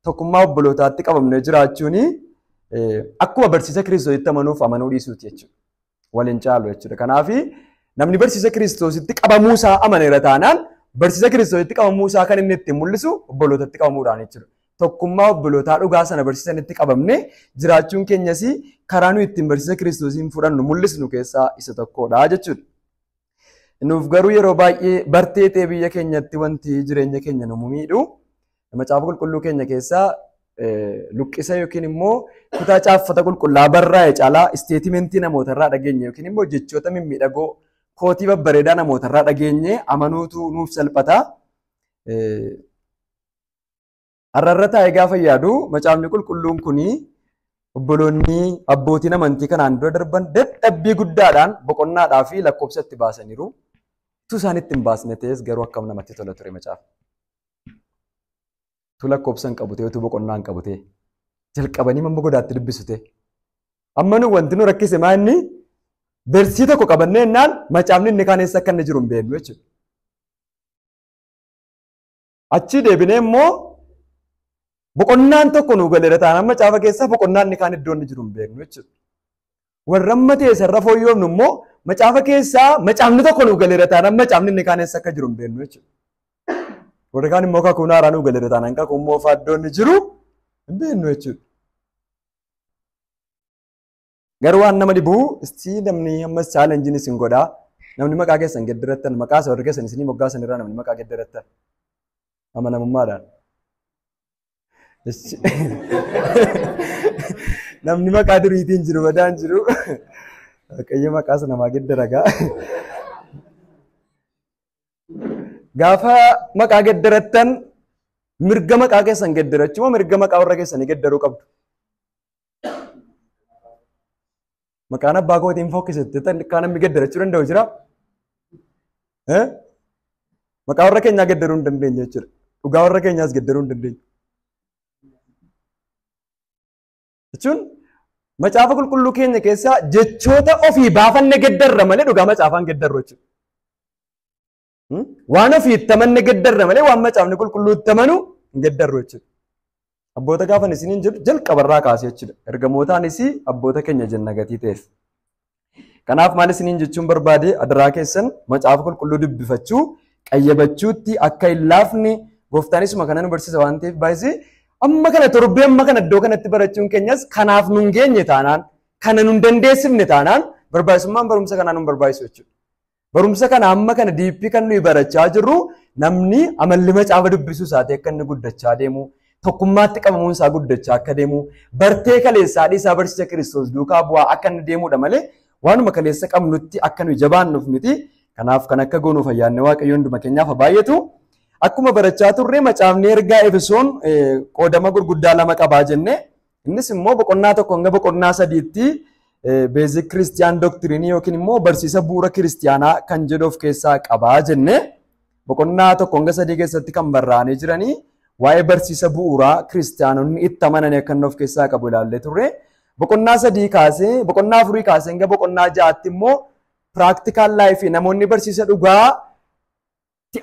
tokkummaa obbolootaatti qabamnee jiraachuun akkuma barsiisa Kiristoositti amanuuf amanuu dhiisuuti jechuudha. Waliin caalu jechuudha. Kanaaf namni barsiisa Kiristoositti qabamuu isaa amaneera taanaan barsiisa Kiristoositti qabamuu isaa kan inni ittiin mul'isu obbolootatti qabamuudhaan jechuudha. Tokkummaa obbolootaa dhugaa sana barsiisanitti qabamne jiraachuun keenyas karaa nuyi ittiin barsiisa Kiristoosiin fudhannu mul'isnu keessaa isa tokkodha jechuudha. Nuuf garuu yeroo baay'ee barteetee biyya keenyatti wanti jireenya keenya nu miidhu macaafa qulqulluu keenya keessaa luqqisa yookiin immoo kutaa caaffata qulqullaa barraa'e caalaa isteetimentii namootarraa dhageenye yookiin immoo jechoota mimmiidhagoo kootii babbareedaa namootarraa dhageenye amanuutu nuuf salphata. Har'arra taa'ee gaafa yaadu macaafni qulqulluun kunii obboloonni abbootiin amantii kanaan dura darban dadhabbii guddaadhaan boqonnaadhaa fi lakkoofsa itti baasaniiru. Tu isaan itti hin baasne ta'es garuu akkam namatti tola ture macaafa. Tu lakkoofsa hin qabute utuu boqonnaa hin qabute jalqabanii mamma godaatti dubbisute. Amma nu wanti nu rakkise maa inni bersii tokko qabannee jennaan macaafni inni kaan eessa akka inni jiru hin beeknu jechuudha. Achii deebinee immoo boqonnaan tokko nu galeera taanaan macaafa keessaa boqonnaan inni kaan iddoo inni jiru hin beeknu jechuudha. Warra amma teessarra fooyyoofnu immoo macaafa keessaa macaafni tokko nu galeera taanaan macaafni inni kaan eessa akka jiru hin beeknu jechuudha. Warra kaan immoo kakuun haaraa nu galeera taanaan kakuun immoo faaddoo inni jiru hin beeknu jechuudha. Garuu waan nama dhibu istii namni ammas chaalenjiin isin godhaa namni maqaa keessan gedderattan maqaa isa warra keessan isinii moggaasan irraa namni maqaa gedderattan amanamummaadhaan. Namni maqaa duriitiin jiru badaan jiru waaqayyo maqaas namaa geddaragaa. Gaafa maqaa gedderattan mirga maqaa keessan gedderachuu moo mirga maqaa warra keessanii geddaruu qabdu? Maqaan abbaa kootiin fokkisatti kan namni geddarachuu danda'u jira? Maqaa warra keenyaa geddaruu hin dandeenye jechuudha. Dhugaa warra keenyaas geddaruu hin dandeenye. Jechuun macaafa qulqulluu keenya keessaa jechoota ofii baafanne geddarra malee dhugaa macaafaan geddarru jechuudha. Waan ofii itti amanne geddarra malee waan macaafni qulqulluu itti amanu hin geddarru jechuudha. Abboota gaafan isiniin jedhu jalqabarraa kaasee jechuudha. Ergamootaanis abboota keenya jenna gatii ta'eef. Kanaaf maal isiniin jechuun barbaade adaraa keessan macaafa qulqulluu dubbifachuu qayyabachuutti akka hin laafne gooftaanisuma kana nu barsiisa waan ta'eef baay'isee amma kana torbee amma kana iddoo kanatti barachuun keenyas kanaaf nun geenye taanaan kana nun dandeessifne taanaan barbaachisummaan barumsa kanaa nun barbaachisu jechuudha. Barumsa kana amma kana diippii kan nuyi barachaa jirru namni amalli macaafa dubbisuu isaati akka inni guddachaa deemu tokkummaatti qabamuun isaa guddachaa akka deemu bartee kaleessaa isaa barsiisa Kiristoos duukaa bu'aa akka inni deemudha malee waanuma kaleessa qabnutti akka nuyi jabaannuuf miti. Kanaaf kan akka goonuuf ayyaanne Waaqayyo hunduma keenyaaf baay'atu. Akkuma barachaa turre macaafni ergaa Efesoon qoodama gurguddaa lama qabaa jenne. Innis immoo boqonnaa tokko hanga boqonnaa sadiitti beezik kiristiyaan doktiriinii yookiin immoo barsiisa bu'uura kiristiyaanaa kan jedhu of keessaa qabaa jenne. Boqonnaa tokko hanga sadii keessatti kan barraa'anii jiranii waa'ee barsiisa bu'uuraa kiristiyaanonni itti amanan akka inni of keessaa qabu ilaallee turre. Boqonnaa sadii kaasee boqonnaa afurii kaasee hanga boqonnaa ja'aatti immoo piraktikaal laayifii namoonni barsiisa dhugaa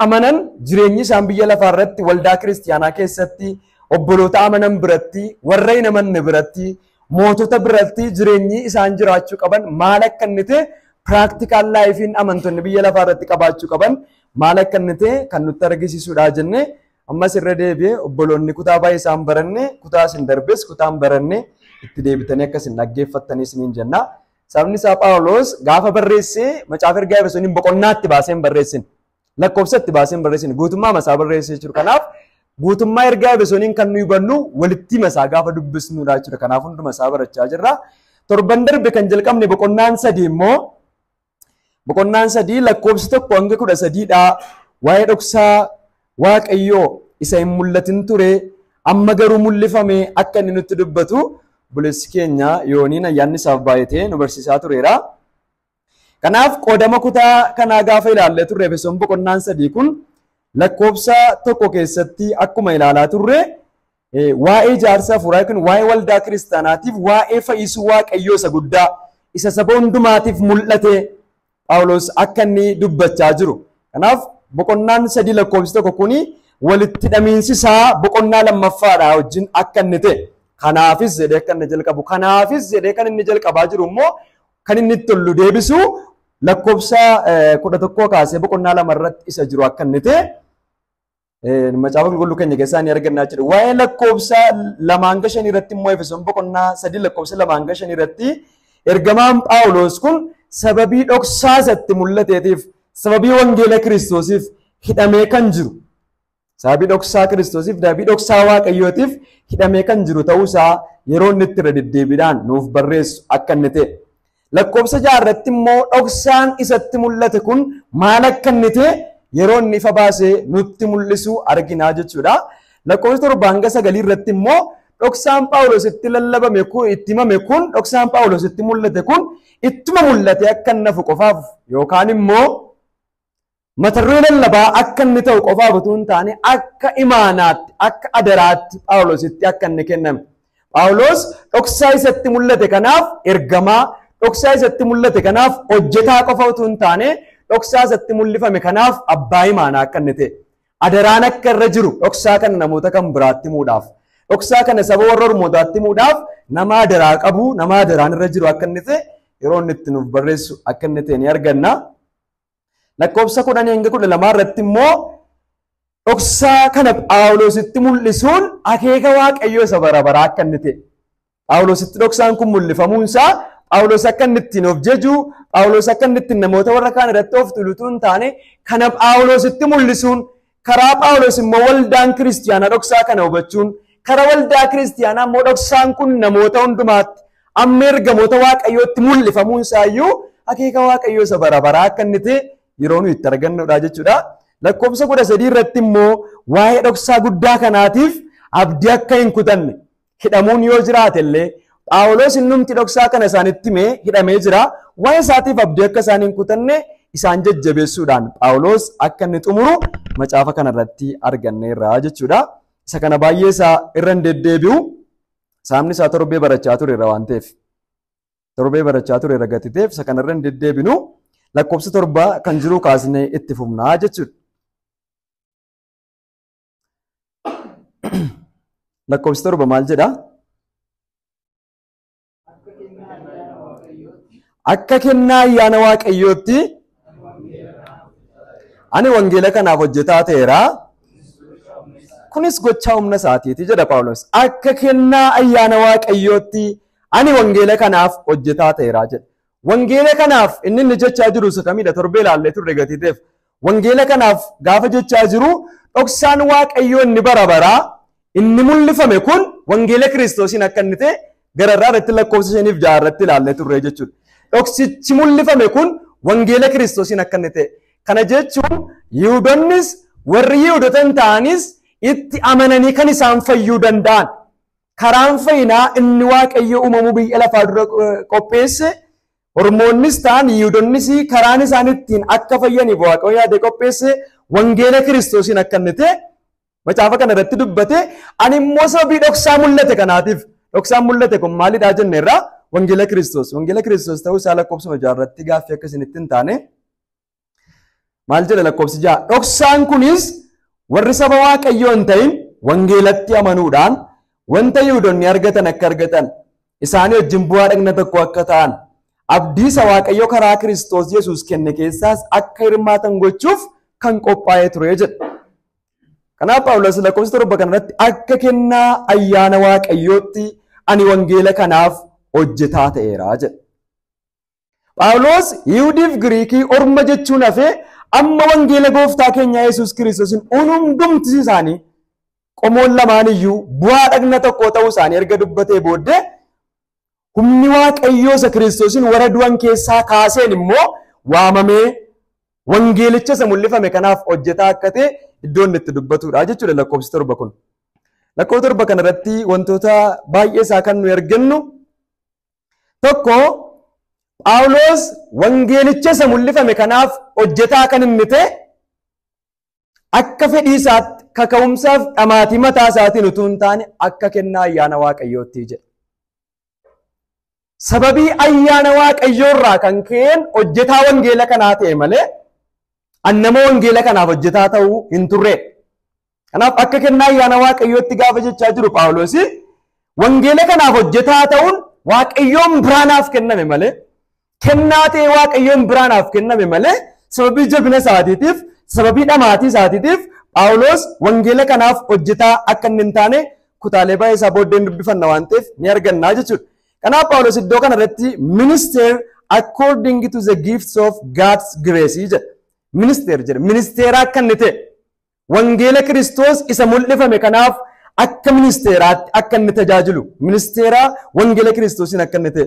amanan jireenyi isaan biyya lafaa irratti waldaa kiristiyaanaa keessatti obboloota amanan biratti warra hin amanne biratti mootota biratti jireenyi isaan jiraachuu qaban maal akka inni ta'e piraktikaal laayifiin amantoonni biyya lafaa irratti qabaachuu qaban maal akka inni ta'e kan nutti argisiisudha jenne. Ammas irra deebi'ee obboloonni kutaa baay'ee isaan baranne kutaa isin darbes kutaan baranne itti deebitanii akka isin dhaggeeffattanii isiniin jenna. Sababni isaa Phaawulos gaafa barreessee macaafa ergaa Efesooniin boqonnaatti baaseen barreessin. Lakkoofsatti baaseen barreessin guutummaa masaa barreessee jiru. Kanaaf guutummaa ergaa Efesooniin kan nuyi hubannu walitti masaa gaafa dubbisnudha jechuudha. Kanaaf hunduma isaa barachaa jirra. Torban darbe kan jalqabne boqonnaan sadii immoo boqonnaan sadii lakkoofsi tokko hanga 13dha. Waa'ee dhoksaa Waaqayyoo isa hin mul'atin ture amma garuu mul'ifame akka inni nutti dubbatu buleessi keenya yooniin ayyaanni isaaf baay'atee nu barsiisaa tureera. Kanaaf qoodama kutaa kanaa gaafa ilaallee turre Efesoon boqonnaan sadii kun lakkoofsa tokko keessatti akkuma ilaalaa turre waa'ee ijaarsa hafuuraa yookiin waa'ee waldaa kiristaanaatiif waa'ee fayyisuu Waaqayyoo isa guddaa isa saba hundumaatiif mul'ate Phaawulos akka inni dubbachaa jiru. Kanaaf boqonnaan sadii lakkoofsi tokko kuni walitti dhamiinsisaa boqonnaa lammaffaadhaa wajjin akka inni ta'e kanaafis jedhee kan inni jalqabu kanaafis jedhee kan inni jalqabaa jiru immoo kan inni itti tollu deebisu lakkoofsa 11 kaasee boqonnaa 2 irratti isa jiru akka inni ta'e macaafa qulqulluu keenya keessaa ni argannaa jedhu waa'ee lakkoofsa 2-5 irratti immoo Efesoon boqonnaa 3 lakkoofsa 2-5 irratti ergamaan Phaawulos kun sababii dhoksaa isatti mul'ateetiif sababii wangeela Kiristoosiif hidhamee kan jiru sababii dhoksaa Kiristoosiif sababii dhoksaa Waaqayyootiif hidhamee kan jiru ta'uusaa yeroo inni itti irra deddeebiidhaan nuuf barreessu akka inni ta'e lakkoofsa 6 irratti immoo dhoksaan isatti mul'ate kun maal akka inni ta'e yeroo inni ifa baasee nutti mul'isu arginaa jechuudha lakkoofsa 7-9 irratti immoo dhoksaan Phaawulos itti lallabame kun itti himame kun dhoksaan Phaawulos itti mul'ate kun ittuma mul'ate akka nafu qofaaf yookaan immoo matarree lallabaa akka inni ta'u qofaaf utuu hin taane akka imaanaatti akka adaraatti Phaawulositti akka inni kenname Phaawulos dhoksaa isatti mul'ate kanaaf ergamaa dhoksaa isatti mul'ate kanaaf hojjetaa qofa utuu hin taane dhoksaa isatti mul'ifame kanaaf abbaa imaanaa akka inni ta'e adaraan akka irra jiru dhoksaa kana namoota kan biraatti himuudhaaf dhoksaa kana saba warra Ormootaatti himuudhaaf nama adaraa qabu nama adaraan irra jiru akka inni ta'e yeroo inni itti nuuf barreessu akka inni ta'e ni arganna lakkoofsa 10-12 irratti immoo dhoksaa kana Phaawulositti mul'isuun akeeka Waaqayyoo isa bara baraa akka inni ta'e Phaawulositti dhoksaan kun mul'ifamuunsaa Phaawulos akka inni ittiin of jaju Phaawulos akka inni ittiin namoota warra kaan irratti of tulutuu hin taane kana Phaawulositti mul'isuun karaa Phaawulos immoo waldaan kiristiyaanaa dhoksaa kana hubachuun karaa waldaa kiristiyaanaa immoo dhoksaan kun namoota hundumaatti amma ergamoota Waaqayyootti mul'ifamuun isaayyuu akeeka Waaqayyoo isa bara baraa akka inni ta'e yeroo nuyi itti argannudha jechuudha. Lakkoofsa 13 irratti immoo waa'ee dhoksaa guddaa kanaatiif abdii akka hin kutanne hidhamuun yoo jiraate illee Phaawulos innumti dhoksaa kana isaanitti himee hidhamee jira waa'ee isaatiif abdii akka isaan hin kutanne isaan jajjabeessuudhaan Phaawulos akka inni xumuru macaafa kana irratti arganneerra jechuudha. Isa kana baay'ee isaa irra hin deddeebi'u saamni isaa torbee barachaa tureera waan ta'eef torbee barachaa tureera gatiteef isa kana irra hin deddeebinu lakkoofsa 7 kan jiru kaasnee itti fufnaa jechuudha. Lakkoofsa 7 maal jedha? Akka kennaa ayyaana Waaqayyootti ani wangeela kanaaf hojjetaa ta'eera. Kunis gochaa humna isaatiiti jedha Phaawulos. Akka kennaa ayyaana Waaqayyootti ani wangeela kanaaf hojjetaa ta'eera jedha. Wangeela kanaaf inni jechaa jiru isa kamidha? Torbee ilaallee turre gatiiteef. Wangeela kanaaf gaafa jechaa jiru dhoksaan Waaqayyoo inni bara baraa inni mul'ifame kun wangeela Kiristoosiin akka inni ta'e gararraa irratti lakkoofsa 5-6 irratti ilaallee turre jechuudha. Dhoksichi mul'ifame kun wangeela Kiristoosiin akka inni ta'e. Kana jechuun Yihuudoonnis warri Yihuudota hin ta'anis itti amananii kan isaan fayyuu danda'an. Karaan fayyinaa inni Waaqayyo uumamuu biyya lafaa dura qopheesse Ormoonnis ta'an Yihuudoonnis karaan isaan ittiin akka fayyaniif Waaqayyo yaade qopheesse wangeela Kiristoosiin akka inni ta'e macaafa kana irratti dubbate ani immoo sababii dhoksaa mul'ate kanaatiif dhoksaan mul'ate kun maalidhaa jenneerraa wangeela Kiristoos ta'uu isaa lakkoofsa 6 irratti gaaffii akkasinitti hin taane maal jedha lakkoofsi 6 dhoksaan kunis warri saba Waaqayyoo hin ta'in wangeelatti amanuudhaan wanta Yihuudoonni argatan akka argatan isaanii wajjin bu'aa dhagna tokko akka ta'an abdii isa Waaqayyo karaa Kiristoos Yesuus kenne keessaas akka hirmaatan gochuuf kan qophaa'ee ture jedha. Kanaaf Phaawulos lakkoofsa 7 kanarratti akka kennaa ayyaana Waaqayyootti ani wangeela kanaaf hojjetaa ta'eera jedha. Phaawulos Yihuudiif Giriikii orma jechuun hafee amma wangeela gooftaa keenya Yesuus Kiristoosiin hundumti isaanii qomoon lamaan iyyuu bu'aa dhagna tokko ta'uu isaanii erga dubbatee booddee humni Waaqayyoo isa Kiristoosiin warra du'an keessaa kaaseen immoo waamamee wangeelicha isa mul'ifame kanaaf hojjetaa akka ta'e iddoon itti dubbatudha jechuudha lakkoofsi 7 kun. Lakkoofsa 7 kanarratti wantoota baay'ee isaa kan nu argannu tokko Phaawulos wangeelicha isa mul'ifame kanaaf hojjetaa kan inni ta'e akka fedhii isaatti kaka'umsaaf dhamaatii mataa isaatiin utuu hin taane akka kennaa ayyaana Waaqayyootti jedha. Sababii ayyaana Waaqayyoo irraa kan ka'een hojjetaa wangeela kanaa ta'e malee annama wangeela kanaaf hojjetaa ta'uu hin turre. Kanaaf akka kennaa ayyaana waaqayyootti gaafa jechaa jiru Phaawulos wangeela kanaaf hojjetaa ta'uun waaqayyoon biraanaaf kenname malee kennaa ta'e waaqayyoon biraanaaf kenname malee sababii jabina isaatiitiif sababii dhamaatii isaatiitiif Phaawulos wangeela kanaaf hojjetaa akka hin taane kutaalee baay'ee isaa booddeen dubbifanna waan ta'eef ni argannaa jechuudha. Kanaaf Phaawulos iddoo kanarratti minister according to the gifts of God's grace jedha. Minister jedha. Ministeera akka inni ta'e wangeela Kiristoos isa mul'ifame kanaaf akka ministeeraatti akka inni tajaajilu ministeera wangeela Kiristoosiin akka inni ta'e.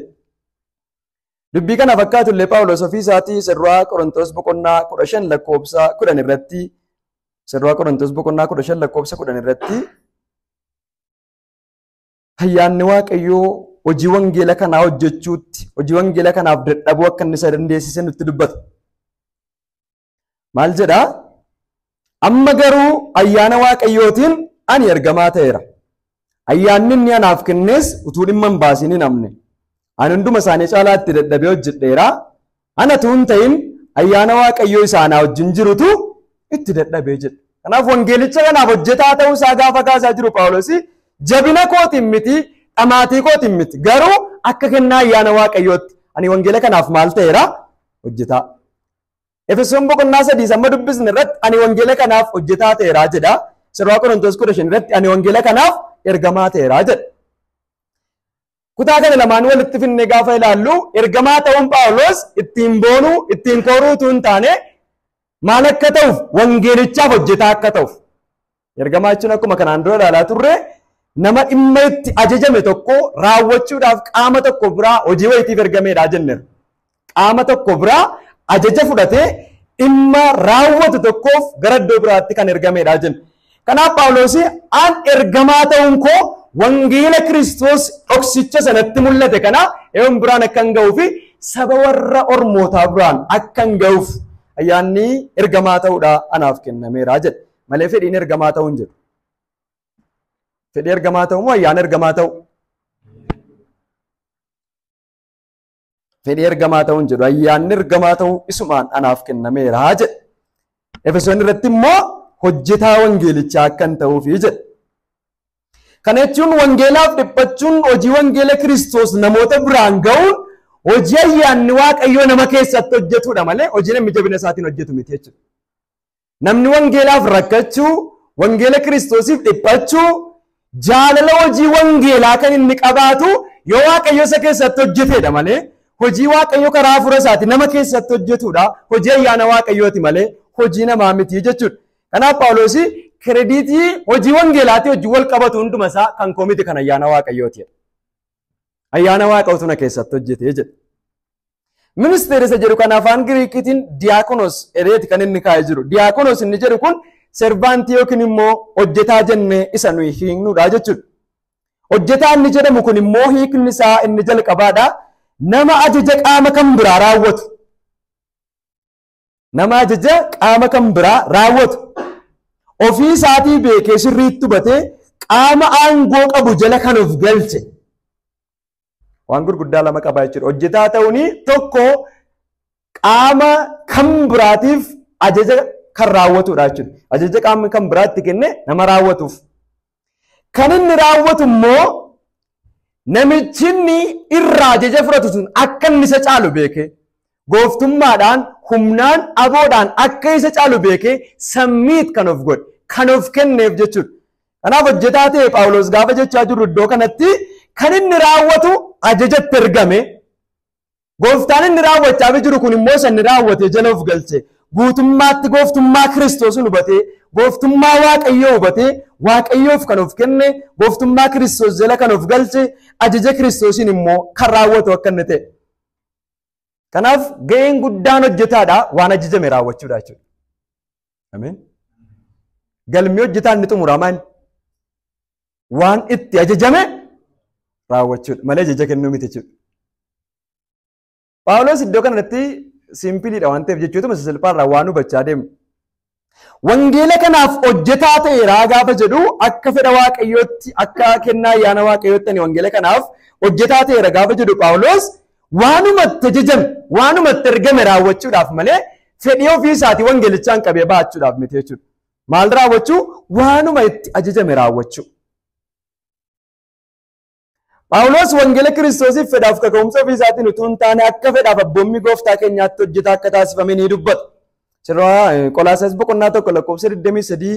Dubbii kana fakkaatu illee Phaawulos ofii isaatii sirraa Qorontos boqonnaa 15 lakkoofsa 10 irratti sirraa Qorontos boqonnaa 15 lakkoofsa 10 irratti ayyaanni waaqayyoo hojii wangeela kanaa hojjechuutti hojii wangeela kanaaf dadhabuu akka inni isa dandeessise nutti dubbata. Maal jedhaa? Amma garuu ayyaana waaqayyootiin ani ergamaa ta'eera. Ayyaanni inni anaaf kennes utuu dhimma hin baasiin hin hafne. Ani hunduma isaanii caalaatti dadhabee hojjedheera. Ana utuu hin ta'in ayyaana waaqayyoo isaanaa wajjin jirutu itti dadhabee jedha. Kanaaf wangeelicha kanaaf hojjetaa ta'uu isaa gaafa kaasaa jiru Phaawulos jabina kootiin miti dhamaatii kootiin miti garuu akka kennaa ayyaana waaqayyootti ani wangeela kanaaf maal ta'eera hojjetaa. Efesoon boqonnaa 3 amma dubbisne irratti ani wangeela kanaaf hojjetaa ta'eera jedha. Sirraa Qorontos 15 irratti ani wangeela kanaaf ergamaa ta'eera jedha. Kutaa kana lamaan walitti finnee gaafa ilaallu ergamaa ta'uun Phaawulos ittiin boonuu ittiin kooruutu hin taane maal akka ta'uuf wangeelichaaf hojjetaa akka ta'uuf. Ergamaa jechuun akkuma kanaan dura ilaalaa turre nama dhimma itti ajajame tokko raawwachuudhaaf qaama tokko biraa hojii wayitiif ergameedha jenneera. Qaama tokko biraa ajaja fudhatee dhimma raawwatu tokkoof gara iddoo biraatti kan ergameedha jenna. Kanaaf Phaawulos an ergamaa ta'uun koo wangeela Kiristoos dhoksicha sanatti mul'ate kana eewwan biraan akka hin ga'uu fi saba warra ormootaa biraan akka hin ga'uuf ayyaanni ergamaa ta'uudha anaaf kennameera jedha. Malee fedhiin ergamaa ta'uu hin jedhu. Fedhii ergamaa ta'uu moo ayyaana ergamaa ta'u? Fedhii ergamaa ta'uu hin jedhu. Ayyaanni ergamaa ta'uu isumaan anaaf kennameera jedha. Efesoon irratti immoo hojjetaa wangeelichaa akka hin ta'uufi jedha. Kana jechuun wangeelaaf dhiphachuun hojii wangeela Kiristoos namoota biraan ga'uun hojii ayyaanni waaqayyoo nama keessatti hojjetudha malee hojii namni jabina isaatiin hojjetu miti jechuudha. Namni wangeelaaf rakkachuu, wangeela Kiristoosiif dhiphachuu, jaalala hojii wangeelaa kan inni qabaatu yoo waaqayyo isa keessatti hojjetedha malee hojii waaqayyo karaa hafuura isaati nama keessatti hojjetudha. Hojii ayyaana waaqayyooti malee hojii namaa miti jechuudha. Kanaaf Phaawulos krediitii hojii wangeelaati hojii wal qabatu hunduma isaa kan koomiti kan ayyaana waaqayyooti. Ayyaana waaqayyootu na keessatti hojjete jedha. Ministeera isa jedhu kan afaan Giriikiitiin diiyaakonos ereeti kan inni kaa'ee jiru. Diiyaakonos inni jedhu kun servaantii yookiin immoo hojjetaa jennee isa nuyi hiiknudha jechuudha. Hojjetaa inni jedhamu kun immoo hiikni isaa inni jalqabaadha. Nama ajaja qaama kan biraa raawwatu. Nama ajaja qaama kan biraa raawwatu. Ofii isaatii beekee sirriitti hubatee qaama aangoo qabu jala kan of galche. Waan gurguddaa lama qabaa jechuudha. Hojjetaa ta'uun tokko qaama kan biraatiif ajaja kan raawwatudha jechuudha. Ajaja qaama kan biraatti kenne nama raawwatuuf. Kan inni raawwatu immoo namichi inni irraa ajaja fudhatu sun akka inni isa caalu beekee gooftummaadhaan humnaan aboodhaan akka isa caalu beekee sammiit kan of godhe kan of kenneef jechuudha. Kanaaf hojjetaa ta'e Phaawulos gaafa jechaa jiru iddoo kanatti kan inni raawwatu ajajatti ergame gooftaan inni raawwachaa jiru kun immoo isa inni raawwate jala of galche guutummaatti gooftummaa Kiristoos hubatee gooftummaa waaqayyoo hubatee waaqayyoof kan of kenne gooftummaa Kiristoos jala kan of galche ajaja Kiristoosiin immoo kan raawwatu akka inni ta'e. Kanaaf ga'een guddaan hojjetaadha waan ajajame raawwachuudha jechuudha. Ameen. Galmi hojjetaan ni xumuramaan waan itti ajajame raawwachuudha malee ajaja kennuu miti jechuudha. Phaawulos iddoo kanatti simpiliidha waan ta'eef jechuudha salphaarraa waan hubachaa deemnu. Wangeela kanaaf hojjetaa ta'eeraa gaafa jedhu akka fedha waaqayyootti akka kennaa ayyaana waaqayyootti ani wangeela kanaaf hojjetaa ta'eera gaafa jedhu Phaawulos waanumatti ajajame waanumatti ergame raawwachuudhaaf malee fedhii ofii isaatii wangeelichaan qabee ba'achuudhaaf miti jechuudha. Maal raawwachuu? Waanuma itti ajajame raawwachuu. Phaawulos wangeela Kiristoosiif fedhaaf kaka'umsa ofii isaatiin utuu hin taane akka fedhaaf abboommii gooftaa keenyaatti hojjetaa akka taasifame ni dubbata. Sirraa Qolaasaayis boqonnaa 1 lakkoofsa 23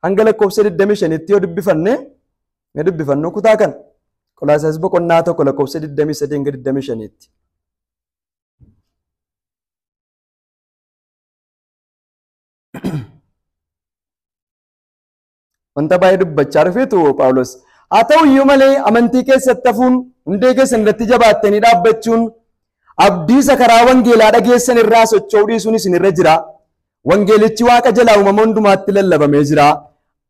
hanga lakkoofsa 25tti yoo dubbifannu kutaa kana. Qolaasaayis boqonnaa 1 lakkoofsa 23 hanga 25tti. Wanta baay'ee dubbachaa dhufeetu Phaawulos. Haa ta'u iyyuu malee amantii keessatti hafuun hundee keessan irratti jabaattanii dhaabbachuun abdii isa karaa wangeelaa dhageessan irraa socho'uu dhiisuun isin irra jira. Wangeelichi Waaqa jalaa uumama hundumaatti lallabamee jira.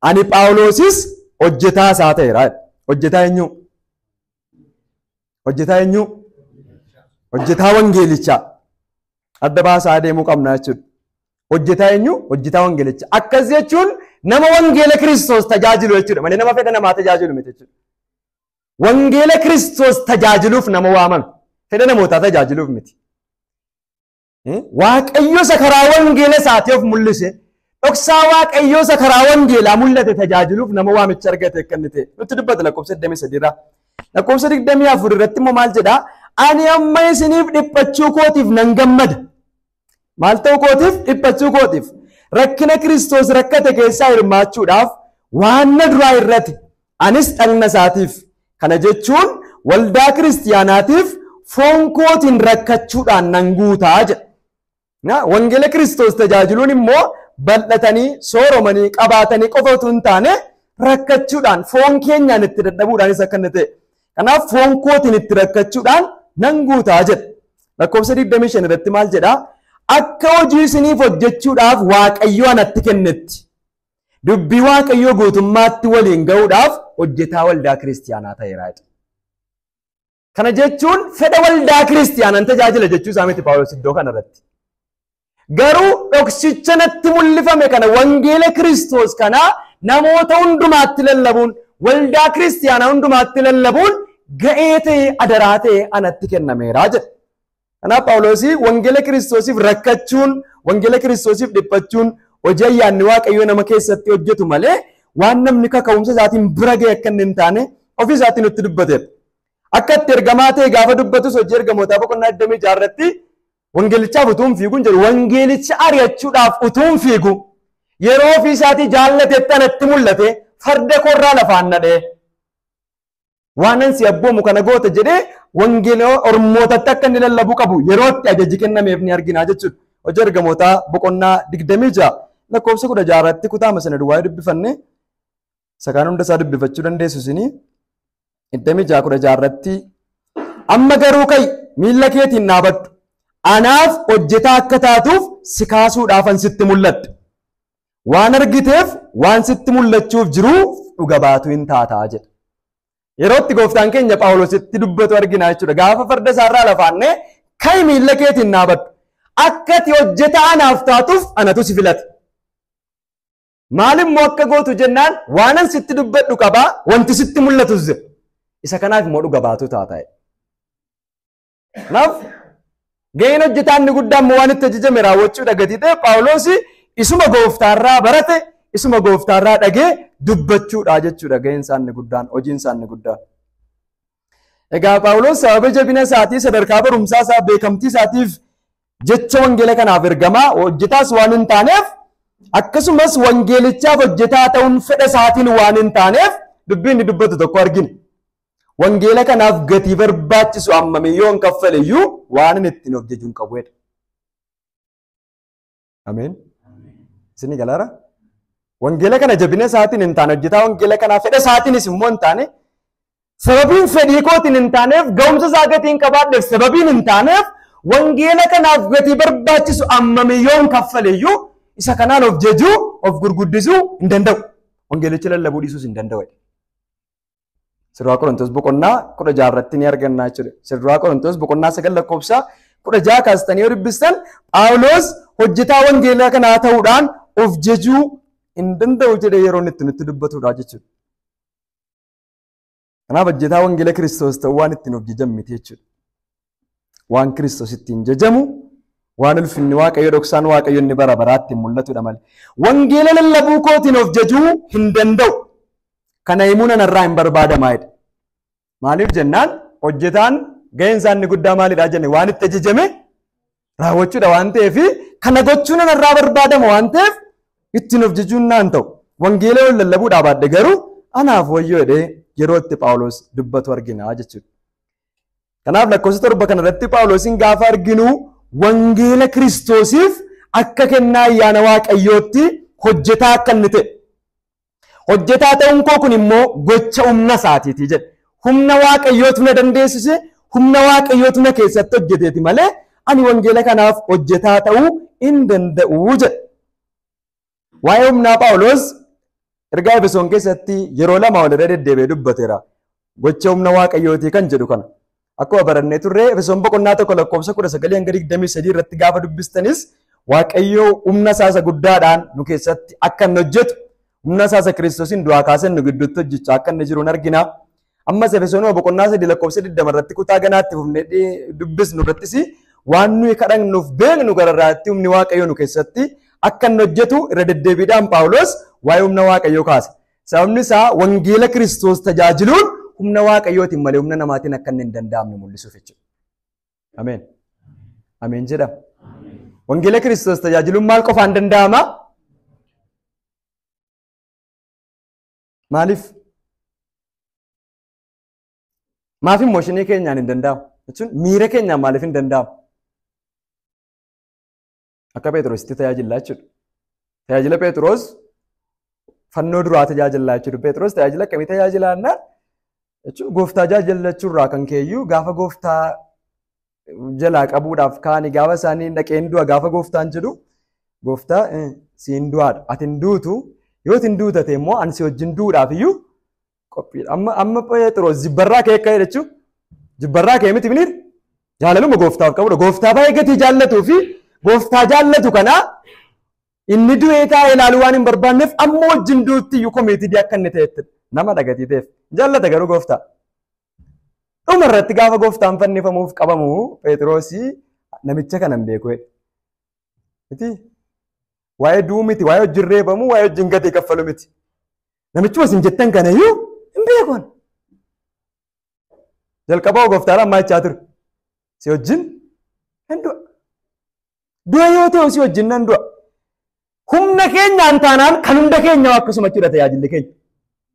Ani Phaawulosis hojjetaa isaa ta'eera. Hojjetaa eenyu? Hojjetaa eenyu? Hojjetaa wangeelichaa. Adda baasaa deemuu qabna jechuudha. Hojjetaa eenyu? Hojjetaa wangeelichaa. Akkas jechuun nama wangeela Kiristoos tajaajilu jechuudha. Malee nama fedha namaa tajaajilu miti jechuudha. Wangeela Kiristoos tajaajiluuf nama waamame. Fedha namootaa tajaajiluuf miti. Waaqayyo isa karaa wangeela isaatii of mul'ise. Dhoksaa Waaqayyo isa karaa wangeelaa mul'ate tajaajiluuf nama waamicha argate akka inni ta'e. Nutti dubbata lakkoofsa 23 irraa. Lakkoofsa 24 irratti immoo maal jedhaa? Ani amma isiniif dhiphachuu kootiif nan gammada. Maal ta'uu kootiif? Dhiphachuu kootiif. Rakkina Kiristoos rakkate keessaa hirmaachuudhaaf waan na duraa irratti anis dhagna isaatiif. Kana jechuun waldaa kiristiyaanaatiif foon kootiin rakkachuudhaan nan guutaa jedha. Wangeela Kiristoos tajaajiluun immoo bal'atanii sooromanii qabaatanii qofa utuu hin taane rakkachuudhaan foon keenyaan itti dadhabuudhaanis akka inni ta'e. Kanaaf foon kootiin itti rakkachuudhaan nan guutaa jedha. Lakkoofsa 25 irratti maal jedhaa? Akka hojii isiniif hojjechuudhaaf Waaqayyo anatti kennetti. Dubbii Waaqayyoo guutummaatti waliin ga'uudhaaf hojjetaa waldaa kiristiyaanaa ta'eera. Kana jechuun fedha waldaa kiristiyaanaan tajaajila jechuu isaa miti Phaawulos iddoo kanarratti. Garuu dhoksicha natti mul'ifame kana wangeela Kiristoos kana namoota hundumaatti lallabuun waldaa kiristiyaanaa hundumaatti lallabuun ga'ee ta'ee adaraa ta'ee anatti kennameera jedha. Kanaaf Phaawulos wangeela Kiristoosiif rakkachuun, wangeela Kiristoosiif dhiphachuun hojii ayyaanni Waaqayyoo nama keessatti hojjetu malee waan namni kaka'umsa isaatiin bira ga'e akka inni hin taane ofii isaatiin nutti dubbateera. Akka itti ergamaa ta'e gaafa dubbatus hojii ergamootaa boqonnaa 26 irratti wangeelichaaf utuun fiiguun jedhu wangeelicha ari'achuudhaaf utuun fiigu yeroo ofii isaatii jaallatetti anatti mul'ate farda korraa lafaan nadhee waan ansi abboomu kana goota jedhee wangeela ormootatti akka inni lallabuu qabu yerootti ajaji kennameef ni argina jechuudha. Hojii ergamootaa boqonnaa 26 lakkoofsa 16 irratti kutaama sana duwwaa dubbifanne sakaan hunda isaa dubbifachuu dandeessu isinii 26 irratti amma garuu kai miilla keetiin dhaabadhu anaaf hojjetaa akka taatuuf si kaasuudhaafan sitti mul'adhe waan argiteef waan sitti mul'achuuf jiru dhuga baatu hin taataa jedha. Yerootti gooftaan keenya Phaawulositti dubbatu argina jechuudha. Gaafa farda isaarraa lafaannee kai miilla keetiin dhaabadhu akka ati hojjetaa anaaf taatuuf anatu si filate. Maalimmoo akka gootu jennaan waanan sitti dubbadhu qabaa wanti sitti mul'atus jedha. Isa kanaaf immoo dhuga baatu taataa. Kanaaf ga'een hojjetaan inni guddaan immoo waan itti ajajame raawwachuudha gadi ta'e Phaawulos isuma gooftaarraa barate isuma gooftaarraa dhagee dubbachuudha jechuudha ga'een isaa inni guddaan hojiin isaa inni guddaan. Egaa Phaawulos sababa jabina isaatii sadarkaa barumsaa isaa beekamtii isaatiif jecha wangeela kanaaf ergamaa hojjetaas waan hin taaneef akkasumas wangeelichaaf hojjetaa ta'uun fedha isaatiin waan hin taaneef dubbiin inni dubbatu tokko argina. Wangeela kanaaf gatii barbaachisu hammamii yoo hin kaffale iyyuu waan inni ittiin of jajuun qabuudha. Ameen. Isin galaara? Wangeela kana jabina isaatiin hin taane hojjetaa wangeela kanaa fedha isaatiinis immoo hin taane sababiin fedhii kootiin hin taaneef ga'umsa isaa gatii hin qabaadheef sababiin hin taaneef wangeela kanaaf gatii barbaachisu hammamii yoo hin kaffale iyyuu isa kanaan of jajuu of gurguddisuu hin danda'u. Wangeelicha lallabuu dhiisuus hin danda'u. Sirraa Qorontos boqonnaa 16 irratti ni arganna jechuudha. Sirraa Qorontos boqonnaa 9 lakkoofsa 16 kaastanii yoo dubbistan Phaawulos hojjetaa wangeelaa kanaa ta'uudhaan of jajuu hin danda'u jedhee yeroo itti nutti dubbatudha jechuudha. Kanaaf hojjetaa wangeela Kiristoos ta'uu waan ittiin of jajan miti jechuudha. Waan Kiristoos ittiin jajamu waan ulfinni waaqayyo dhoksaan waaqayyo inni bara baraatti mul'atudha malee. Wangeela lallabuu kootiin of jajuu hin danda'u. Kana himuun anarraa hin barbaadamaayidha. Maaliif jennaan hojjetaan gaheen isaa inni guddaa maalidhaa jenne waan itti ajajame raawwachuudha waan ta'eef kana gochuun anarraa barbaadama waan ta'eef ittiin of jajuun naan ta'u. Wangeela lallabuudhaa baadde garuu anaaf wayyoo jedhee yeroo itti Phaawulos dubbatu argina jechuudha. Kanaaf lakkoofsa 7 kanarratti Phaawulosin gaafa arginu wangeela Kiristoosiif akka kennaa ayyaana waaqayyootti hojjetaa akka inni ta'e. Hojjetaa ta'uun koo kun immoo gocha humna isaatiiti jedhe. Humna waaqayyootu na dandeessise, humna waaqayyootu na keessatti hojjeteeti malee ani wangeela kanaaf hojjetaa ta'uu hin danda'u jedhe. Waa'ee humnaa Phaawulos ergaa Efesoon keessatti yeroo lama walirra deddeebi'ee dubbateera. Gocha humna waaqayyootii kan jedhu kana. Akkuma barannee turre Efesoon boqonnaa 1 lakkoofsa 19-23 irratti gaafa dubbistanis waaqayyo humna isaa guddaadhaan nu keessatti akka inni hojjetu humna isaa Kiristoosin du'aa kaasee nu gidduutti hojjechaa akka inni jiru argina. Ammas Efesoon boqonnaa 3 lakkoofsa 20 irratti kutaa ganaatti fufnee dubbisnu irrattis waan nuyi kadhannuuf beeknu gararraatti humni waaqayyo nu keessatti akka inni hojjetu irra deddeebiidhaan Phaawulos waa'ee humna waaqayyoo kaase. Sababni isaa wangeela Kiristoos tajaajiluun humna waaqayyootiin malee humna namaatiin akka inni hin danda'amne mul'isuuf jechuudha. Ameen. Ameen jedhama. Wangeela Kiristoos tajaajiluun maal qofaan danda'ama? Maaliif? Maaf immooshinii keenyaan hin danda'amu jechuun miira keenyaan maaliif hin danda'amu? Akka Phexrositti tajaajilaa jechuudha. Tajaajila Phexros fannoo duraa tajaajilaa jechuudha. Phexros tajaajila akkamii tajaajilaa jennaan? Jechuun gooftaa tajaajilachuurraa kan keeyyuu gaafa gooftaa jalaa qabuudhaaf kaanii gaafa isaanii dhaqeen du'a gaafa gooftaan jedhu gooftaa siin du'aadha. Ati hin duutu yoo hin duutate immoo ani si wajjin duudhaaf iyyuu qophiidha. Amma Phexros jibbarraa kee akka jechuun jibbarraa kee miti biniir jaalaluma gooftaaf qabudha. Gooftaa baay'ee gatii jaallatuu fi gooftaa jaallatu kana inni du'ee taa'ee ilaaluu waan hin barbaanneef amma wajjin duutti iyyuu komiitii akka inni ta'etti nama dhagatii ta'eef jaallata garuu gooftaa. Dhuma irratti gaafa gooftaan fannifamuuf qabamu Phexrosi namicha kana hin beeku. Waa'ee du'uu miti, waa'ee wajjin reebamu, waa'ee wajjin gatii kaffalu miti. Namichi isin jettan kana iyyuu hin beekon. Jalqabaa gooftaan ammaa jechaa ture. Si wajjin hin du'a. Du'a yoo ta'u si wajjin nan du'a. Humna keenyaan taanaan kan hunda keenya akkasuma jechuudha tajaajilli keenya.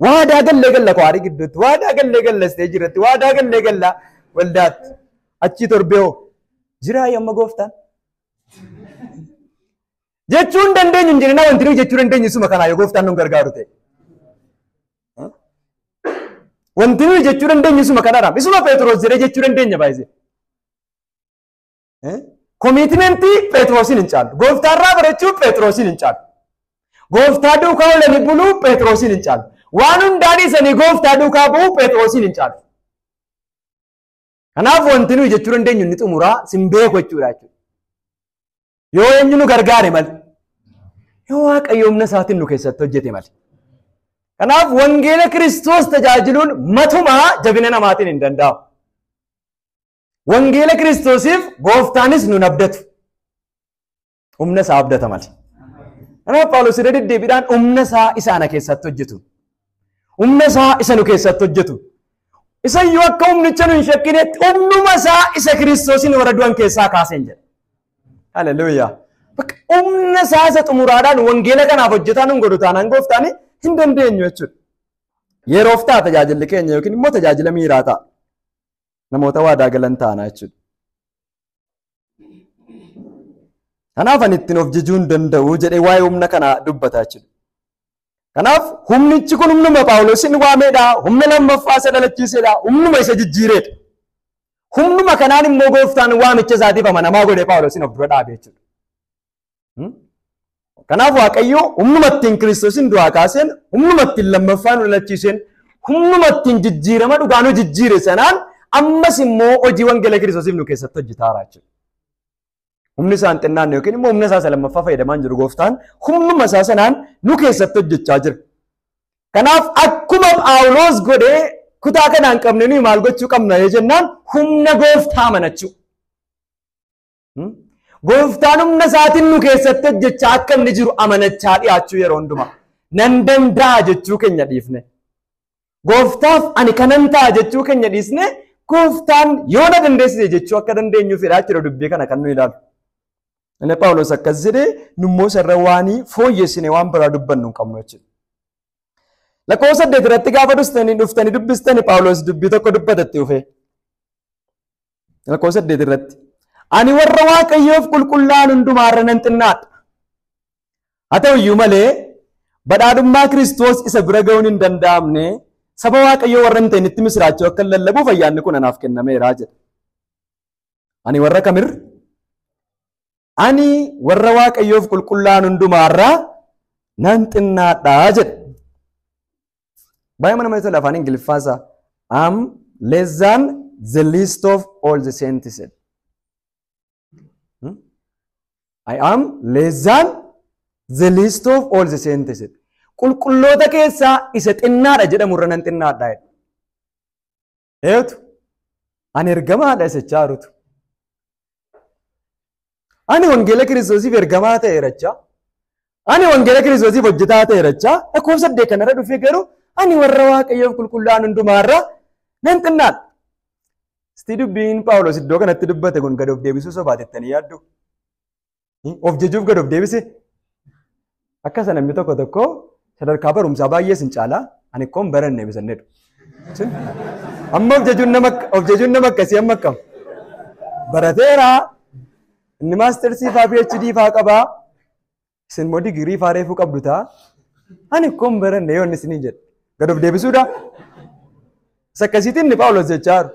Waadaa gallee galla kwaarii gidduutti, waadaa gallee galla isteejii irratti, waadaa gallee galla waldaatti. Achii torbee hoo jiraa yamma gooftaan. Jechuun dandeenyu hin jedhina wanti nuyi jechuu dandeenyu isuma kanaa yoo gooftaan nu gargaaru ta'e. Wanti nuyi jechuu dandeenyu isuma kanaadha. Isuma Phexros jedhee jechuu dandeenya baay'isee. Komiitimentii Phexrosin hin caalu. Gooftaarraa barachuu Phexrosin hin caalu. Gooftaa duukaa oolanii buluu Phexrosin hin caalu. Waan hundaan isanii gooftaa duukaa bu'uu Phexrosin hin caalu. Kanaaf wanti nuyi jechuu dandeenyu inni xumuraa sin beeku jechuudha. Yoo eenyu nu gargaare malee. Yoo waaqayyo humna isaatiin nu keessatti hojjete malee. Kanaaf wangeela Kiristoos tajaajiluun matumaa jabina namaatiin hin danda'amu. Wangeela Kiristoosiif gooftaanis nu abdatu. Humna isaa abdata malee. Kanaaf Phaawulos irra deddeebiidhaan humna isaa isaana keessatti hojjetu. Humna isaa isa nu keessatti hojjetu. Isa iyyuu akka humnicha nu hin shakkinetti humnuma isaa isa Kiristoosin warra du'an keessaa kaaseen jedha. Haleluuyaa. Humna isaa isa xumuraadhaan wangeela kanaaf hojjetaa nu godhu taanaan gooftaan hin dandeenyu jechuudha. Yeroof ta'a tajaajilli keenya yookiin immoo tajaajila miiraa ta'a. Namoota waadaa galan taana jechuudha. Kanaaf ani ittiin of jajuu hin danda'u jedhee waa'ee humna kana dubbata jechuudha. Kanaaf humnichi kun humnuma Phaawulosin waameedha, humna lammaffaa isa dhalachiisedha, humnuma isa jijjiiredha. Humnuma kanaan immoo gooftaan waamicha isaatiif amanamaa godhee Phaawulosin of dura dhaabe jechuudha. Kanaaf Waaqayyo humnuma ittiin Kiristoosin du'aa kaaseen, humnuma ittiin lammaffaa nu dhalachiiseen, humnuma ittiin jijjiirama dhugaa nu jijjiire sanaan ammas immoo hojii wangeela Kiristoosiif nu keessatti hojjetaa jechuudha. Humni isaan xinnaan yookiin immoo humna isaa lammaffaa fayyadamaa jiru gooftaan humnuma isaa sanaan nu keessatti hojjechaa jira. Kanaaf akkuma Phaawulos godhee kutaa kanaan qabne nuyi maal gochuu qabna jennaan humna gooftaa amanachuu. Gooftaan humna isaatiin nu keessatti hojjechaa akka inni jiru amanachaa dhiyaachuu yeroo hundumaa. Nan danda'a jechuu keenya dhiifne. Gooftaaf ani kanan ta'a jechuu keenya dhiisne gooftaan yoo na dandeessise jechuu akka dandeenyuu fedhaa jira dubbii kana kan nu ilaalu. Inni Phaawulos akkas jedhee nummoo sarara waanii fooyyessine waan biraa dubbannu hin qabnu jechuudha. Lakkoofsa 8 irratti gaafa dhuftanii dubbistanii Phaawulos dubbii tokko dubbatatti dhufe. Lakkoofsa 8 irratti. Ani warra Waaqayyoof qulqullaa'an hundumaarra nan xinnaadha. Haa ta'u iyyuu malee badhaadhummaa Kiristoos isa bira ga'uun hin danda'amne saba Waaqayyoo warra hin ta'initti misiraachoo akka lallabuuf ayyaanni kun anaaf kennameera jedha. Ani warra kamir? Ani warra Waaqayyoof qulqullaa'an hundumaarra nan xinnaadha jedha. Baay'ee mana tola afaan Ingiliffaasaa am less than the least of all the saints. I am less than the least of all the saints. Qulqulloota keessaa isa xinnaadha jedhamurra nan xinnaadha. Eetu ani ergamaadha isa chaarutu. Ani wangeela Kiristoosiif ergamaa ta'eeracha. Ani wangeela Kiristoosiif hojjetaa ta'eeracha. Lakkoofsa 8 kanarra dhufee garuu ani warra Waaqayyoof qulqullaa'an hundumaarra nan xinnaadha. Isti dubbiin Phaawulos iddoo kanatti dubbate kun gad of deebisuu sobaatettanii yaaddu. Of jechuuf gad of deebise. Akka namni tokko tokko sadarkaa barumsaa baay'ee sin caalaa ani koon baranne bisanneedha. Amma of jechuun nama akkasii amma akkam. Barateera inni maastersii faa PhD faa qabaa isin immoo digirii faa reefuu qabdu ta'a. Ani koon baranne yoo inni isinii jedhe gad of deebisuudha. Sakkasiitiin inni Phaawulos jechaa jiru.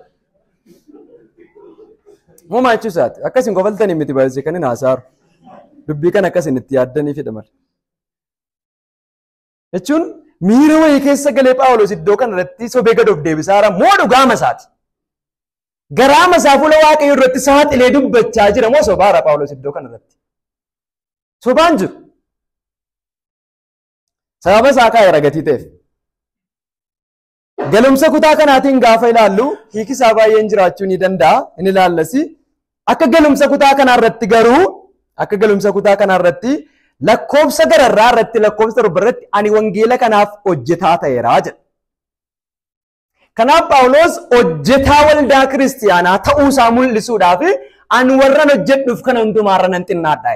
Moomaa jechuu isaati akkasiin qofaltanii miti baay'isee kan hin haasaaru. Dubbii kan akkasiin itti yaaddanii fedhaman. Jechuun miira wayii keessa galee Phaawulos iddoo kanarratti sobee gad of deebisaara moo dhugaama isaati. Garaama isaa fuula Waaqayyoo irratti saaxilee dubbachaa jira moo sobaara Phaawulos iddoo kanarratti. Sobaan jiru. Sababa isaa kaa'eera gatii ta'eef. Galumsa kutaa kanaatiin gaafa ilaallu hiiki isaa baay'een jiraachuu ni danda'a. Inni ilaallasi. Akka galumsa kutaa kanarratti garuu akka galumsa kutaa kanarratti lakkoofsa gararraa irratti lakkoofsa torba irratti ani wangeela kanaaf hojjetaa ta'eera jedha. Kanaaf Phaawulos hojjetaa waldaa kiristiyaanaa ta'uu isaa mul'isuudhaaf ani warran hojjedhuuf kana hundumaarra nan xinnaadha.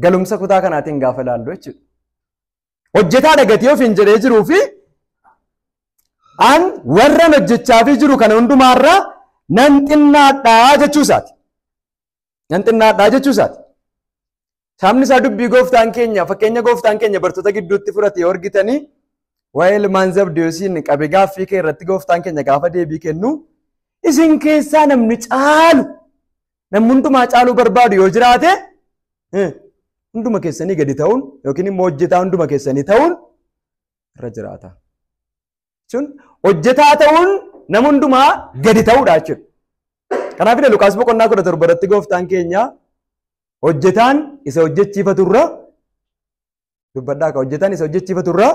Galumsa kutaa kanaatiin gaafa ilaallu jechuudha. Hojjetaa dhagatii of hin jedhee jiruu fi an warran hojjechaa fi jiru kana hundumaarra nan xinnaadha jechuu isaati. Nan xinnaadha jechuu isaati. Sabni isaa dubbii gooftaan keenya fakkeenya gooftaan keenya bartoota gidduutti fudhate yoo argitanii waa'ee ilmaan Zabdewoosiin qabe gaaffii kee irratti gooftaan keenya gaafa deebii kennu isin keessaa namni caalu namni hundumaa caaluu barbaadu yoo jiraate hunduma keessanii gadi ta'uun yookiin immoo hojjetaa hunduma keessanii ta'uun irra jiraata. Jechuun hojjetaa ta'uun nama hundumaa gadi ta'uudha jechuudha. Kanaaf Luqaas boqonnaa 17 irratti gooftaan keenya hojjetaan isa hojjechiifaturra dubbadhaa ka hojjetaan isa hojjechiifaturra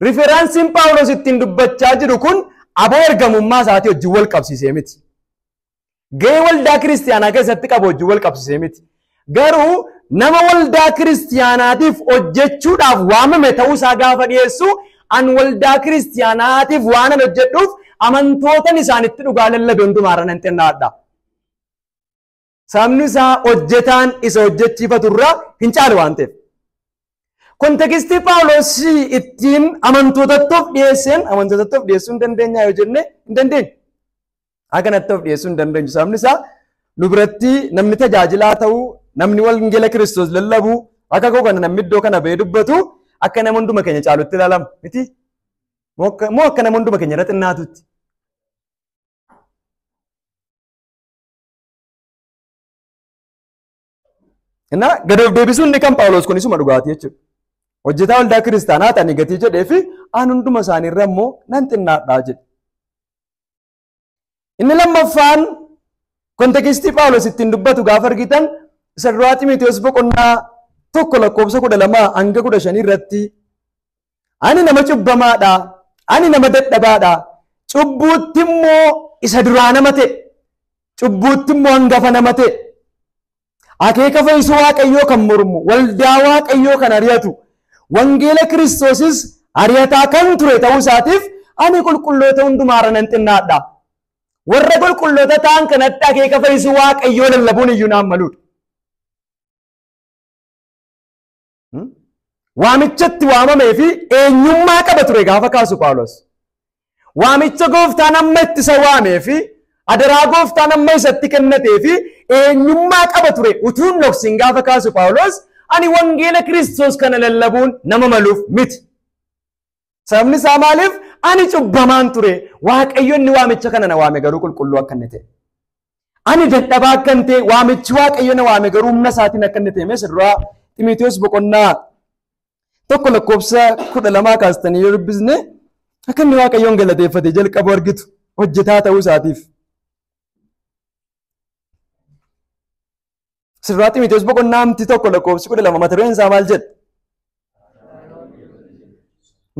riferansiin Phaawulos ittiin dubbachaa jiru kun aboo ergamummaa isaatii wajjin wal qabsiisee miti. Gahee waldaa kiristiyaanaa keessatti qabu wajjin wal qabsiisee miti. Garuu nama waldaa kiristiyaanaatiif hojjechuudhaaf waamame ta'uu isaa gaafa dhiyeessu an waldaa kiristiyaanaatiif waan an hojjedhuuf amantootan isaanitti dhugaa lallabe hundumaarra nan xinnaadha. Sabni isaa hojjetaan isa hojjechiifaturra hin caalu waan ta'eef. Kontekstii Phaawulos ittiin amantootatti of dhiyeessuu hin dandeenya yoo jenne hin dandeenyu. Akkanatti of dhiyeessuu hin dandeenyu. Sabni isaa nu biratti namni tajaajilaa ta'uu namni wangeela Kiristoos lallabu akka koo kana namni iddoo kana ba'ee dubbatu akka nama hunduma keenya caalutti ilaalama miti. Moo akka nama hunduma keenya irra xinnaatutti. Innaa gad of deebisuun ni kan Phaawulos kun isuma dhugaatii jechuudha. Hojjetaa waldaa kiristaanaa ta'anii gatii jedhee fi aan hunduma isaaniirra immoo nan xinnaadhaa jedhe. Inni lammaffaan kontekstii Phaawulos ittiin dubbatu gaafa argitan isa duraa Xiimotewos boqonnaa 1 lakkoofsa 12 hanga 15 irratti ani nama cubbamaadha, ani nama dadhabaadha, cubbuutti immoo isa duraa nama ta'e. cubbuutti immoo hangafa nama ta'e akeeka fayyisuu Waaqayyoo kan mormu waldaa Waaqayyoo kan ari'atu wangeela Kiristoosis ari'ataa kan ture ta'uu isaatiif ani qulqulloota hundumaarra nan xinnaadha. Warra qulqulloota ta'an kanatti akeeka fayyisuu Waaqayyoo lallabuun iyyuu naan maluudha. Waamichatti waamamee fi eenyummaa qaba ture gaafa kaasu Phaawulos. Waamicha gooftaan amma itti isa waamee fi adaraa gooftaan amma isatti kennatee fi eenyummaa qaba ture utuun dhoksin gaafa kaasu Phaawulos ani wangeela Kiristoos kana lallabuun nama maluuf miti. Sababni isaa maaliif ani cubbamaan ture Waaqayyo inni waamicha kana na waame garuu qulqulluu akka inni ta'e. Ani dadhabaa akka inni ta'e waamichi Waaqayyo na waame garuu humna isaatiin akka inni ta'e meeshaa duraa Ximootiyoos boqonnaa 1:12 kaastanii yoo dubbisne akka inni Waaqayyoon galateeffate jalqabu argitu hojjetaa ta'uu isaatiif. Sirraa Ximootiyoos boqonnaa 1:12 mata dureen isaa maal jedha?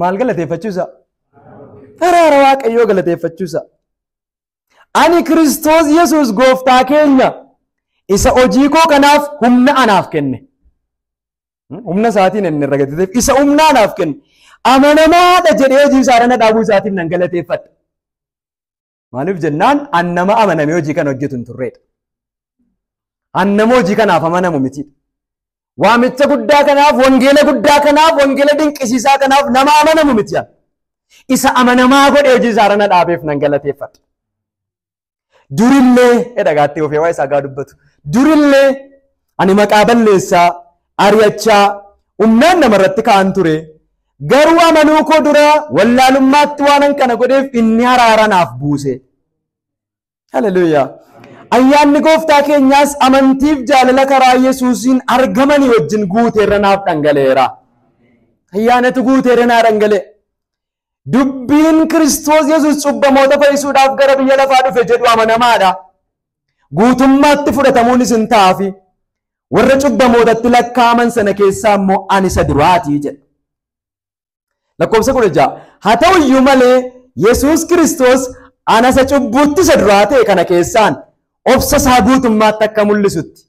Maal galateeffachuusa? Araara Waaqayyoo galateeffachuusa. Ani Kiristoos Yesuus gooftaa keenya isa hojii koo kanaaf humna anaaf kenne. Humna isaatiin inni irra galateef isa humna anaaf kenne. Amanamaadha jedhee hojii isaa irra dhaabuu isaatiif nan galateeffadha. Maaliif jennaan annama amanamee hojii kana hojjetu hin turreedha. Annama hojii kanaaf amanamu miti. Waamicha guddaa kanaaf, wangeela guddaa kanaaf, wangeela dinqisiisaa kanaaf nama amanamu miti. Isa amanamaa godhee hojii isaa irra dhaabeef nan galateeffadha. Durillee dhagaatti ofee waa isaa gaa dubbatu. Durillee ani maqaa balleessaa, ari'achaa, humnaan namarratti ka'an ture. Garuu amanuu koo dura wallaalummaatti waanan kana godheef inni araara naaf buuse. Haleluuyaa. Ayyaanni gooftaa keenyaas amantiif jaalala karaa Yesuusiin argamanii wajjin guuteerra naaf dhangala'eera. Ayyaanatu guuteerra naa dhangala'e. Dubbiin Kiristoos Yesuus cubbamoota fayyisuudhaaf gara biyya lafaa dhufe jedhu amanamaadha. Guutummaatti fudhatamuunis hin taafi. Warra cubbamootatti lakkaa'aman sana keessaa immoo ani isa duraatii jedha. Lakkoofsa 16. Haa ta'u iyyuu malee Yesuus Kiristoos ana isa cubbuutti isa duraa ta'e kana keessaan obsa isaa guutummaatti akka mul'isutti.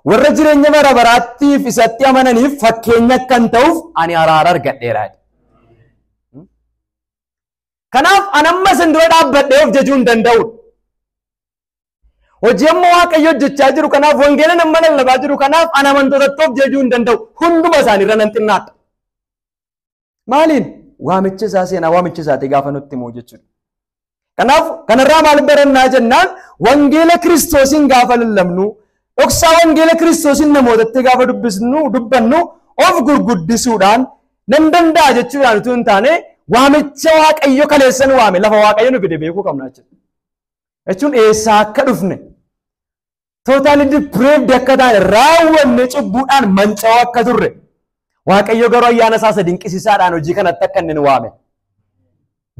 Warra jireenya bara baraattiif isatti amananiif fakkeenya akkan ta'uuf ani araara argadheera. Kanaaf anamma isin dura dhaabbadhee of jajuu hin danda'u. Hojii amma Waaqayyo hojjechaa jiru kanaaf wangeela nama lallabaa jiru kanaaf ana amantootatti of jajuu hin danda'u. Hunduma isaaniirra nan xinnaadha. Maaliin? Waamicha isaa seenaa waamicha isaatii gaafa nutti himu jechuudha. Kanaaf kanarraa maal barannaa jennaan wangeela Kiristoosiin gaafa lallabnu dhoksaa wangeela Kiristoosiin namootatti gaafa dubbannu of gurguddisuudhaan nan danda'a jechuudhaan utuu hin taane waamicha Waaqayyo kaleessan waame lafa Waaqayyo nu fide beekuu qabna jechuudha. Jechuun eessaa akka dhufne totally depraved akka taane raawwanne cubbuudhaan manca'oo akka turre Waaqayyo garuu ayyaana isaa dinqisiisaadhaan hojii kanatti akka inni nu waame.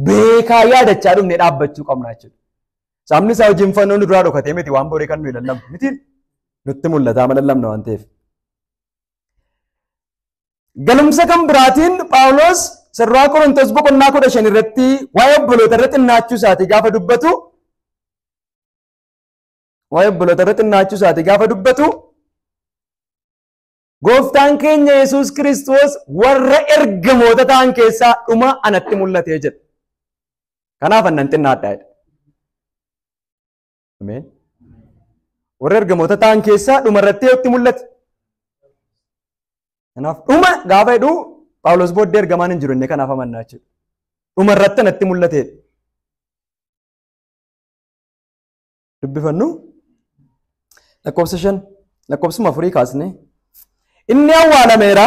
Beekaa yaadachaa dhufne dhaabbachuu qabna jechuudha. Sabni isaa hojiin fannoo nu duraa dhokatee miti waan borii kan nuyi lallabnu miti nutti mul'ataa ma lallabna waan ta'eef. Galumsa kan biraatiin Phaawulos sirraa Qorontos boqonnaa 15 irratti waa'ee obboloota irra xinnaachuu isaatii gaafa dubbatu gooftaan keenya Yesuus Kiristoos warra ergamoota ta'an keessaa dhuma anatti mul'atee jedha. Kanaaf annan xinnaadha. Ameen. Warra ergamoota ta'an keessaa dhuma irratti yotti mul'ate. Kanaaf dhuma gaafa jedhu Phaawulos booddee ergamaan hin jiru inni kanaaf amannaa jechuudha. Dhuma irratti anatti mul'ate. Dubbifannu lakkoofsa 5 lakkoofsuma 4 kaasne. Inni awwaalameera.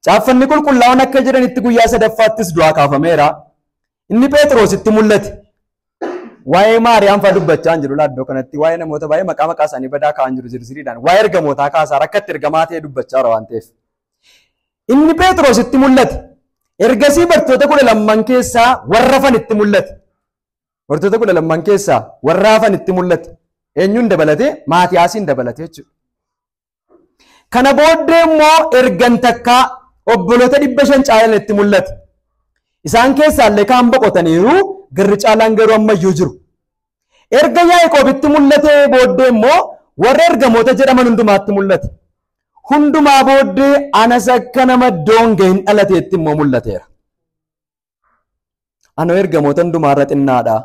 Caaffanni qulqullaa'oon akka jedhanitti guyyaa sadaffaattis du'aa kaafameera. Inni Phexrositti mul'ate. Waa'ee Maariyaam fa'aa dubbachaa hin jiru laaddoo kanatti. Waa'ee namoota baay'ee maqaa isaanii badaa kaa'an jiru zirziriidhaan. Waa'ee ergamootaa kaasaa rakkatti ergamaa ta'ee dubbachaa jira waan ta'eef. Inni Phexrositti mul'ate. Ergasii bartoota 12 keessaa warra hafanitti mul'ate. Bartoota 12 keessaa warra hafanitti mul'ate. Eenyuun dabalate? Maatiyaasiin dabalate jechuudha. Kana booddee immoo ergan takkaa obboloota 500 caalanitti mul'ate. Isaan keessaa illee kaan boqotaniiru garri caalaan garuu ammayyuu jiru. Erga Yaaqoobitti mul'ate booddee immoo warra ergamoota jedhaman hundumaatti mul'ate. Hundumaa booddee anas akka nama doonga hin dhalateetti immoo mul'ateera. Anoo ergamoota hundumaarra xinnaadha.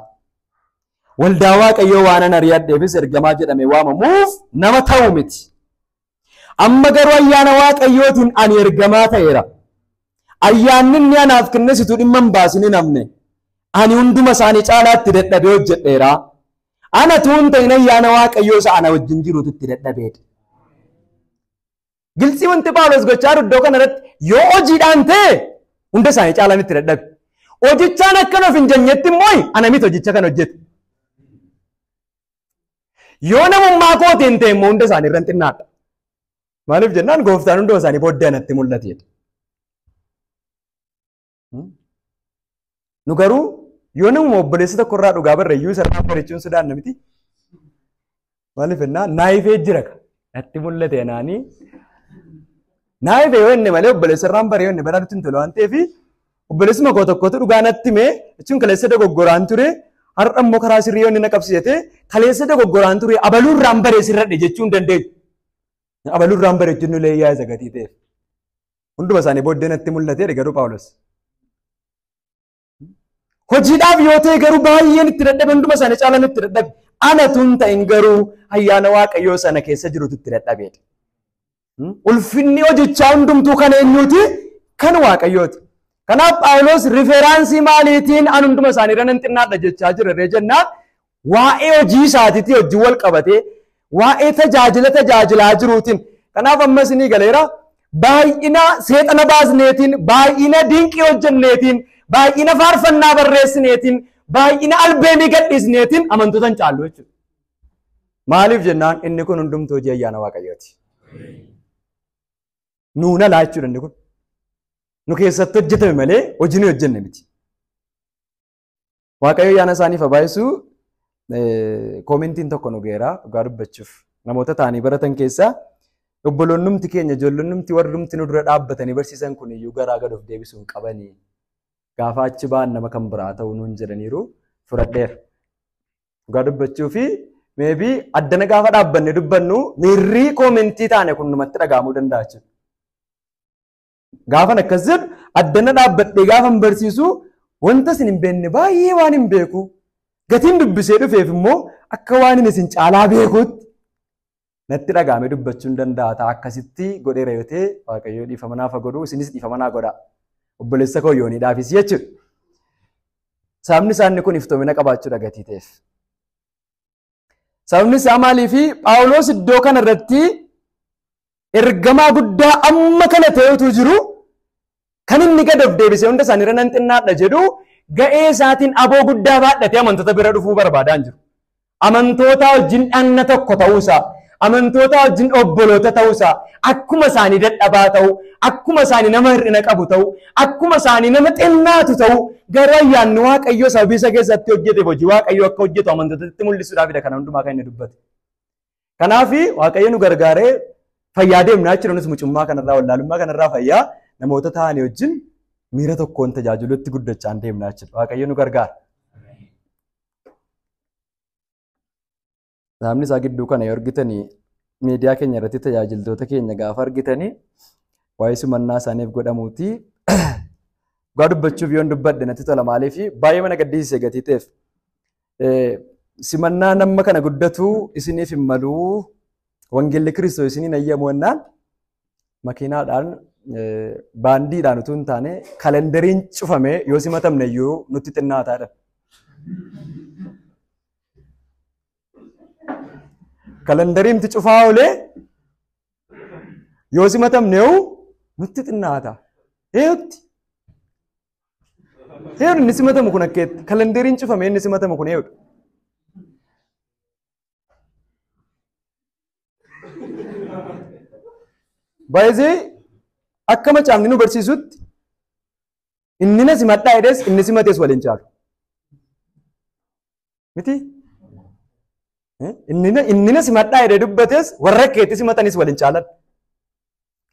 Waldaa Waaqayyoo waan an ari'adheefis ergamaa jedhame waamamuuf nama ta'u miti. Amma garuu ayyaana Waaqayyootiin ani ergamaa ta'eera. Ayyaanni inni anaaf kennesitu dhimma hin baasini namne. Ani hunduma isaanii caalaatti dadhabee hojjedheera. Ana tuun ta'in ayyaana Waaqayyoo isa ana wajjin jirutu itti dadhabeedha. Gilsii wanti Phaawulos gochaa iddoo kanarratti yoo hojiidhaan ta'e hunda isaanii caalaan itti dadhabe. Hojichaan akkan of hin jennetti immoo ana miti hojicha kan hojjete. Yoo namummaa kootiin ta'e immoo hunda isaanii irraan xinnaadha. Maaliif jennaan gooftaan hunduma isaanii booddee anatti mul'ateedha. Nu garuu yoo namuma obboleessa tokko irraa dhugaa barre iyyuu isarraa barachuun sodaan namiti. Maaliif jennaan naayifee jira natti mul'ate naanii. Naayifee yoo inni malee obboleessa irraan bare yoo inni bara nutti hin tolu waan ta'eef obboleessuma koo tokkotu dhugaa natti himee jechuun kaleessa dogoggoraan ture har'a immoo karaa sirrii yoo inni na qabsiisate kaleessa dogoggoraan ture abaluurraan baree sirradhe jechuun dandeenya. Abaluurraan bare jechuun illee yaa isa gatii ta'eef. Hunduma isaanii booddee natti mul'atee garuu Phaawulos. Hojiidhaaf yoo ta'e garuu baay'een itti dadhabe hunduma isaanii caalaan itti dadhabe. Ana tun ta'in garuu ayyaana Waaqayyoo sana keessa jirutu itti dadhabeedha. Ulfinni hojichaa hundumtuu kan eenyuuti? Kan Waaqayyooti. Kanaaf Phaawulos riferaansii maaliitiin an hunduma isaanii irra nan xinnaadha jechaa jira jennaan waa'ee hojii isaatiitti hojii wal qabatee waa'ee tajaajilaa jiruutiin. Kanaaf ammas ni galeera baay'ina seexana baasneetiin baay'ina dinqii hojjenneetiin baay'ina faarfannaa barreessineetiin baay'ina albeemii gadhiisneetiin amantoota hin caallu jechuudha. Maaliif jennaan inni kun hundumtuu hojii ayyaana Waaqayyooti. Nuuna laa jechuudha inni kun. Nu keessatti hojjetame malee hojii nu hojjenne miti. Waaqayyo ayyaana isaaniif baay'isuu koomentiin tokko nu geera dhugaa dubbachuuf namoota ta'anii baratan keessaa obboloonnumti keenya ijoollonnumti warrumti nu dura dhaabbatanii barsiisan kun iyyuu garaa gad of deebisuu hin qabanii gaafa achi ba'an nama kan biraa ta'uu nuun jedhaniiru fudhadheera. Dhugaa dubbachuu fi meebii addana gaafa dhaabbanne dubbannu miirrii koomentii taane kun numatti dhagahamuu danda'a jechuudha. Gaafan akkas jedhu addana dhaabbadhee gaafan barsiisu wanta isin hin beekne baay'ee waan hin beeku. Gatiin dubbisee dhufeef immoo akka waan hin isin caalaa beekutti natti dhagahamee dubbachuu hin danda'a. Ta'a akkasitti godheera yoo ta'e Waaqayyoo dhiifama naaf godhu isinis dhiifama naa godha. Obboleessa koo yooniidhaafis jechuudha. Sababni isaanii kun iftoomina qabaachuudha gatii ta'eef. Sababni isaa maaliifi Phaawulos iddoo kanarratti ergamaa guddaa amma kana ta'etu jiru kan inni gad of deebisee hunda isaanii irra nan xinnaadha jedhu ga'ee isaatiin aboo guddaa baadhatee amantoota bira dhufuu barbaadaa jiru. Amantoota wajjin dhanna tokko ta'uusaa, amantoota wajjin obboloota ta'uusaa, akkuma isaanii dadhabaa ta'u, akkuma isaanii nama hir'ina qabu ta'u, akkuma isaanii nama xinnaatu ta'u gara ayyaanni Waaqayyoo sababii isa keessatti hojjeteef hojii Waaqayyoo akka hojjetu amantootatti mul'isuudhaafidha kana hundumaa kan inni dubbate. Kanaaf Waaqayyo nu gargaaree fayyaa deemnaa jiranis mucummaa kanarraa wallaalummaa kanarraa fayyaa namoota ta'anii wajjin miira tokkoon tajaajilutti guddachaan deemnaa jira. Waaqayyo nu gargaara. Namni isaa gidduu kana yoo argitanii miidiyaa keenya irratti tajaajiltoota keenya gaafa argitanii waa'ee simannaa isaaniif godhamuuti. Dhugaa dubbachuuf yoon dubbadde natti tola maaliif baay'ee mana gaddisiise gatii ta'eef simannaa nama kana guddatu isiniif hin maluu wangeelli Kiristoos isiniin ayyamu jennaan makiinaadhaan baandiidhaan utuu hin taane kalendariin cufamee yoo simatamne iyyuu nutti xinnaataadha. Kalendariimti cufaa oolee yoo simatamne nutti xinnaata. Eeyyutti. Heerri inni simatamu kun akkeetti kalendariin cufamee inni simatamu kun eeyyudha. Baay'ee akka macaafni nu barsiisutti inni na simadhaa jedhes inni simates waliin caalu. Miti? Inni na simadhaa jedhee dubbates warra keetti simatanis waliin caalan.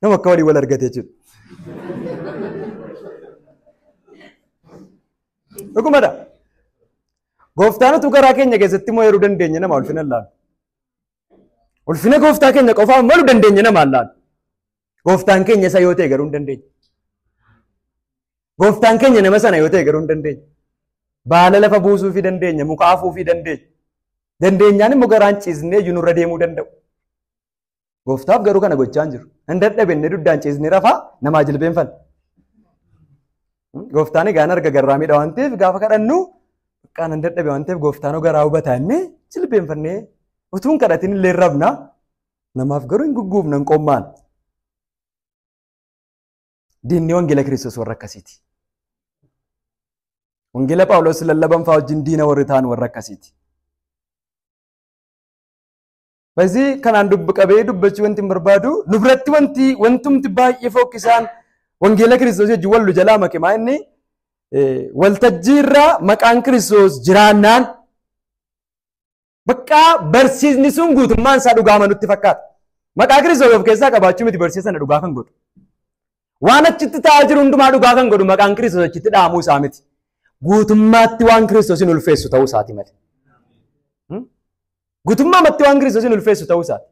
Nama akka walii wal argate jechuudha. Dhugumadha. Gooftaanatu garaa keenya keessatti moo yeroo dandeenya nama ulfina laalu. Ulfina gooftaa keenya qofaa malu dandeenya nama laalu. Gooftaan keenya isa yoo ta'e garuu hin dandeenya. Gooftaan keenya nama sana yoo ta'e garuu hin dandeenya. Baala lafa buusuu fi dandeenya, muka afuu fi dandeenya. Dandeenyaan immoo garaan ciisnee nurra deemuu danda'u. Gooftaaf garuu kana gochaa hin jiru. Hin dadhabenne duddaan ciisnee rafaa namaa jilbeenfanna. Gooftaan egaa arga garraamiidha waan ta'eef gaafa kadhannu kan hin dadhabe waan ta'eef gooftaan garaa hubataa inni jilbeenfannee utuun kadhatiin illee rabna. Namaaf garuu hin gugguufna hin qommaan. Diinni wangeela Kiristoos warra akkasiiti. Wangeela Phaawulos lallaban fa'aa wajjin diina warri ta'an warra akkasiiti. Basi kanaan qabee dubbachuu wanti hin barbaadu nu biratti wantumti baay'ee fokkisaan wangeela Kiristoos wajjin wallu jalaa makimaa inni waltajjii irraa maqaan Kiristoos jiraannaan bakka barsiisni sun guutummaan isaa dhugaama nutti fakkaata. Maqaa Kiristoos of keessaa qabaachuu miti barsiisana dhugaa kan godhu. Waan achitti taa'aa jiru hundumaa dhugaa kan godhu maqaan Kiristoos achitti dhaamuu isaa miti. Guutummaatti waan Kiristoosin ulfeessu ta'uu isaati malee. Guutummaatti waan Kiristoosin ulfeessu ta'uu isaati.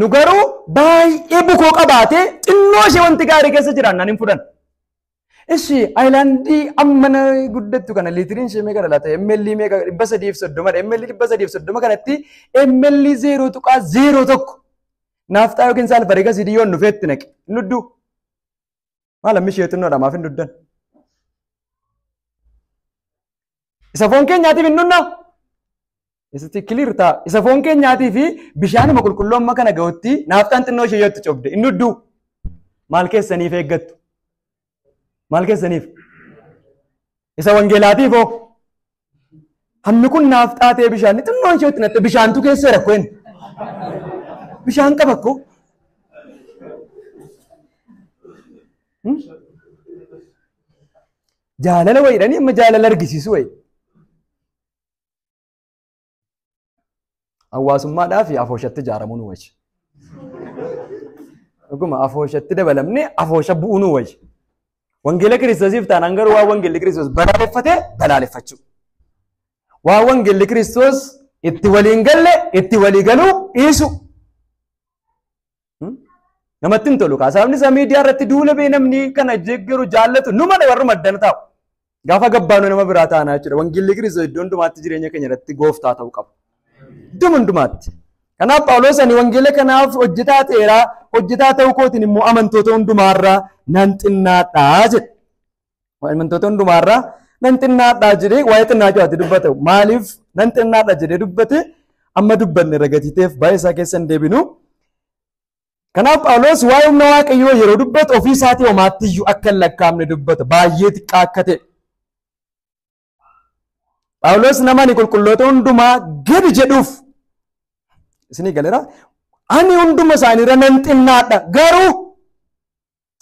Nu garuu baay'ee bukoo qabaatee xinnoo ishee wanti gaarii keessa jiraannaan hin fudhan. Ishi aayilaandii ammana guddattu kana liitiriin ishee meeqa dhalata? ML meeqa 330 ML 330 kanatti ML 0.01 naaftaa yookiin saalfarii kasii diyyoon dhufeetti naqe. Nudduu. Maal ammi ishee xinnoodha maaf hin duddan? Isa foon keenyaatiif hin dhunna. Isatti kiliir ta'a. Isa foon keenyaatii fi bishaanuma qulqulluu amma kana ga'utti naaftaan xinnoo ishee yoo itti cobde hin dhudduu. Maal keessaniif eeggattu? Maal keessaniif? Isa wangeelaatiif hoo? Hammi kun naaftaa ta'ee bishaan xinnoo ishee itti natte bishaantu keessa rakkoo hin. Bishaan qaba akkoo. Jaalala wayiidhanii amma jaalala argisiisu wayi. Hawaasummaadhaa fi afooshatti ijaaramuu nu wayya. Dhuguma afooshatti dabalamne afoosha bu'uu nu wayya. Wangeela Kiristoosiif taanaan garuu waan wangeelli Kiristoos balaaleffate balaaleffachuu. Waan wangeelli Kiristoos itti waliin galle itti walii galuu dhiisu. Namatti hin tolu sababni isaa miidiyaa irratti duula bee namni kana deeggaru jaallatu numa warra maddana taa'u. Gaafa gabbaanuu nama biraa taanaa jechuudha. Wangeelli Kiristoos iddoo hundumaatti jireenya keenya irratti gooftaa ta'uu qaba. Iddoo hundumaatti. Kanaaf Phaawulos ani wangeela kanaaf hojjetaa ta'eera. Hojjetaa ta'uu kootiin immoo amantoota hundumaarraa nan xinnaadhaa jedhe. Amantoota hundumaarraa nan xinnaadhaa jedhee waa'ee xinnaachuu ati dubbata. Maaliif nan xinnaadhaa jedhee dubbate amma dubbanne ragatiiteef baay'ee isaa keessa hin deebinu. Kanaaf Phaawulos waa'ee humna Waaqayyoo yeroo dubbatu ofii isaatii homaattiyyuu akka hin lakkaa'amne dubbata. Baay'ee xiqqaa akka ta'e. Phaawulos namani qulqulloota hundumaa gadi jedhuuf isinii galeera. Ani hunduma isaaniirra nan xinnaadha garuu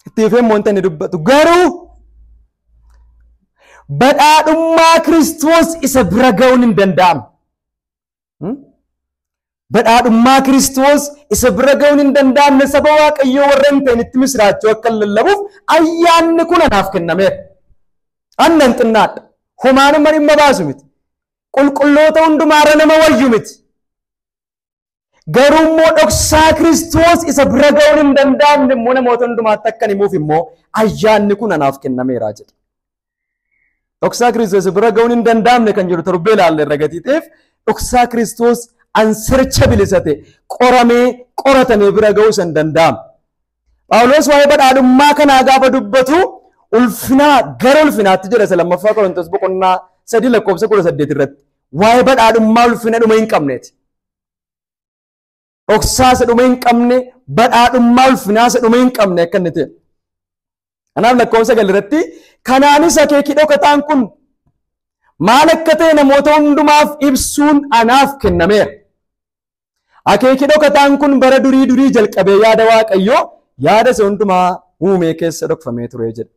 ittiif immoo wanti inni dubbatu garuu badhaadhummaa Kiristoos isa bira ga'uun hin danda'amu. Badhaadhummaa Kiristoos isa bira ga'uun hin danda'amne saba Waaqayyoo warra hin ta'in itti misraachuu akka lallabuuf ayyaanni kun anaaf kennameera. Ani nan xinnaadha. Homaanuma dhimma baasu miti. Qulqulloota hundumaarra nama wayyu miti. Garuu immoo dhoksaa Kiristoos isa bira ga'uun hin danda'amne immoo namoota hundumaatti akka himuuf immoo ayyaanni kun anaaf kennameera jedha. Dhoksaa Kiristoos isa bira ga'uun hin danda'amne kan jedhu torbee ilaalle irra gatiiteef dhoksaa Kiristoos ansircha bilisate qoramee qoratamee bira ga'uu isa hin danda'amu. Phaawulos waa'ee badhaadhummaa kanaa gaafa dubbatu ulfinaa gara ulfinaatti jedha isa lammaffaa Qorontos boqonnaa 3:18 irratti waa'ee badhaadhummaa ulfina dhuma hin qabneeti. Dhoksaa isa dhuma hin qabne badhaadhummaa ulfinaa isa dhuma hin qabne akka inni ta'e. Kanaaf lakkoofsa 9 irratti kanaanis akeekii dhokataan kun maal akka ta'e namoota hundumaaf ibsuun anaaf kennameera. Akeekii dhokataan kun bara durii jalqabee yaada Waaqayyoo yaada isa hundumaa uumee keessa dhokfamee ture jedha.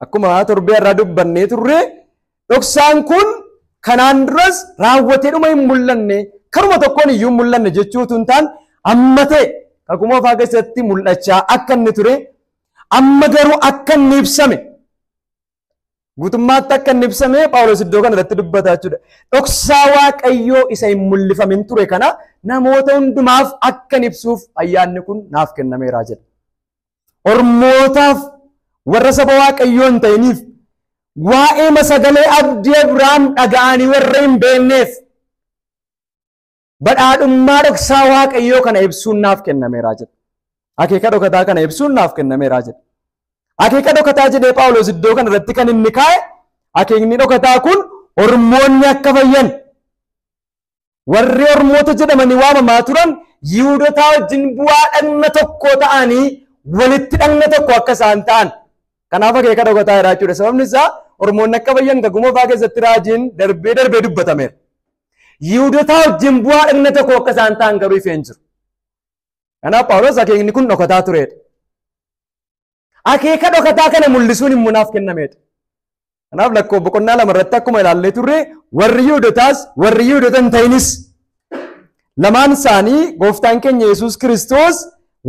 Akkuma torbee irraa dubbannee turre dhoksaan kun kanaan duras raawwatee dhuma hin mul'anne karuma tokkoon iyyuu mul'anne jechuutu hin taane amma ta'e kakuma ofaa keessatti mul'achaa akka inni ture amma garuu akka inni ibsame guutummaatti akka inni ibsame Phaawulos iddoo kana irratti dubbataa jechuudha. Dhoksaa Waaqayyoo isa hin mul'ifamin ture kana namoota hundumaaf akka ibsuuf ayyaanni kun naaf kennameera jedha. Ormootaaf warra saba Waaqayyoo hin ta'iniif waa'ee masagalee abdii Abrahaam dhaga'anii warra hin beekneef badhaadhummaa dhoksaa Waaqayyoo kana ibsuun naaf kennameera jedha. Akeeka dhokataa kana ibsuun naaf kennameera jedha. Akeeka dhokataa jedhee Phaawulos iddoo kana irratti kan inni kaa'e akeekni dhokataa kun ormoonni akka fayyan warri ormoota jedhamanii waamamaa turan Yihuudotaa wajjin bu'aa dhagna tokko ta'anii walitti dhagna tokko akka isaan ta'an kanaaf akeeka dhokataa jedhaa jechuudha. Sababni isaa ormoonni akka fayyan Gaguma fa'aa keessatti raajiin darbee dubbatameera. Yihuudotaa wajjin bu'aa dhagna tokko akka isaan ta'an garuu ifee hin jiru. Kanaaf Phaawulos akeekni kun dhokataa turedha. Akeeka dhokataa kana mul'isuun immoo naaf kennameedha. Kanaaf lakkoofsa boqonnaa lama irratti akkuma ilaallee turre warri Yihuudotaas warri Yihuudota hin ta'inis lamaan isaanii gooftaan keenya Yesuus Kiristoos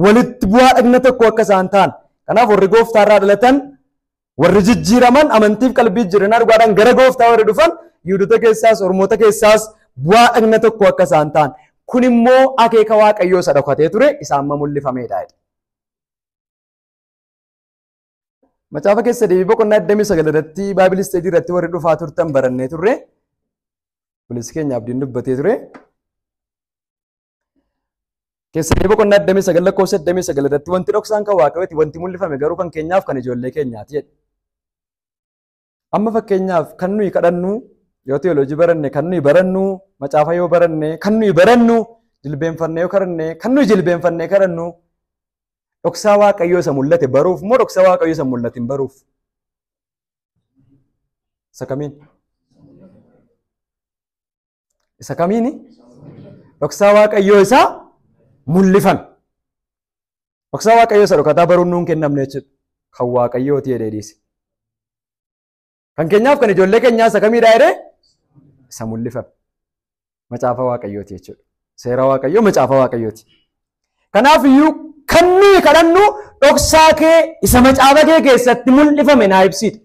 walitti bu'aa dhagna tokko akka isaan ta'an. Kanaaf warri gooftaa irraa dhalatan warri jijjiiraman amantiif qalbii jireenyaa dhugaadhaan gara gooftaa warri dhufan Yihuudota keessaas ormoota keessaas bu'aa dhagna tokko akka isaan ta'an. Kun immoo akeeka Waaqayyoo isa dhokatee ture isaan mul'ifameedha. Macaafa keessa deebii boqonnaa 29 irratti Baabilii isteetii irratti warri dhufaa turtan barannee turre. Bulisi keenya abdiin dubbatee ture. Keessa deebii boqonnaa 29 lakkoofsa 29 irratti wanti dhoksaan kan Waaqayyooti wanti mul'ifame garuu kan keenyaaf kan ijoollee keenyaati jedhe. Amma fakkeenyaaf kan nuyi kadhannu yoo teoloojii baranne kan nuyi barannu macaafa yoo baranne kan nuyi barannu jilbeenfannee yoo kadhanne kan nuyi jilbeenfannee kadhannu dhoksaa Waaqayyoo isa mul'ate baruuf moo dhoksaa Waaqayyoo isa mul'atin baruuf? Isa kamiin? Isa kamiini? Dhoksaa Waaqayyoo isa mul'ifame. Dhoksaa Waaqayyoo isa dhokataa baruun nuun kennamne jechuudha. Kan Waaqayyooti jedhee dhiise. Kan keenyaaf kan ijoollee keenyaa isa kamiidhaa jedhee? Isa mul'ifame. Macaafa Waaqayyooti jechuudha. Seera Waaqayyoo macaafa Waaqayyooti. Kanaaf iyyuu kan nuyi kadhannu dhoksaa kee isa macaafa kee keessatti mul'ifame naa ibsiidha.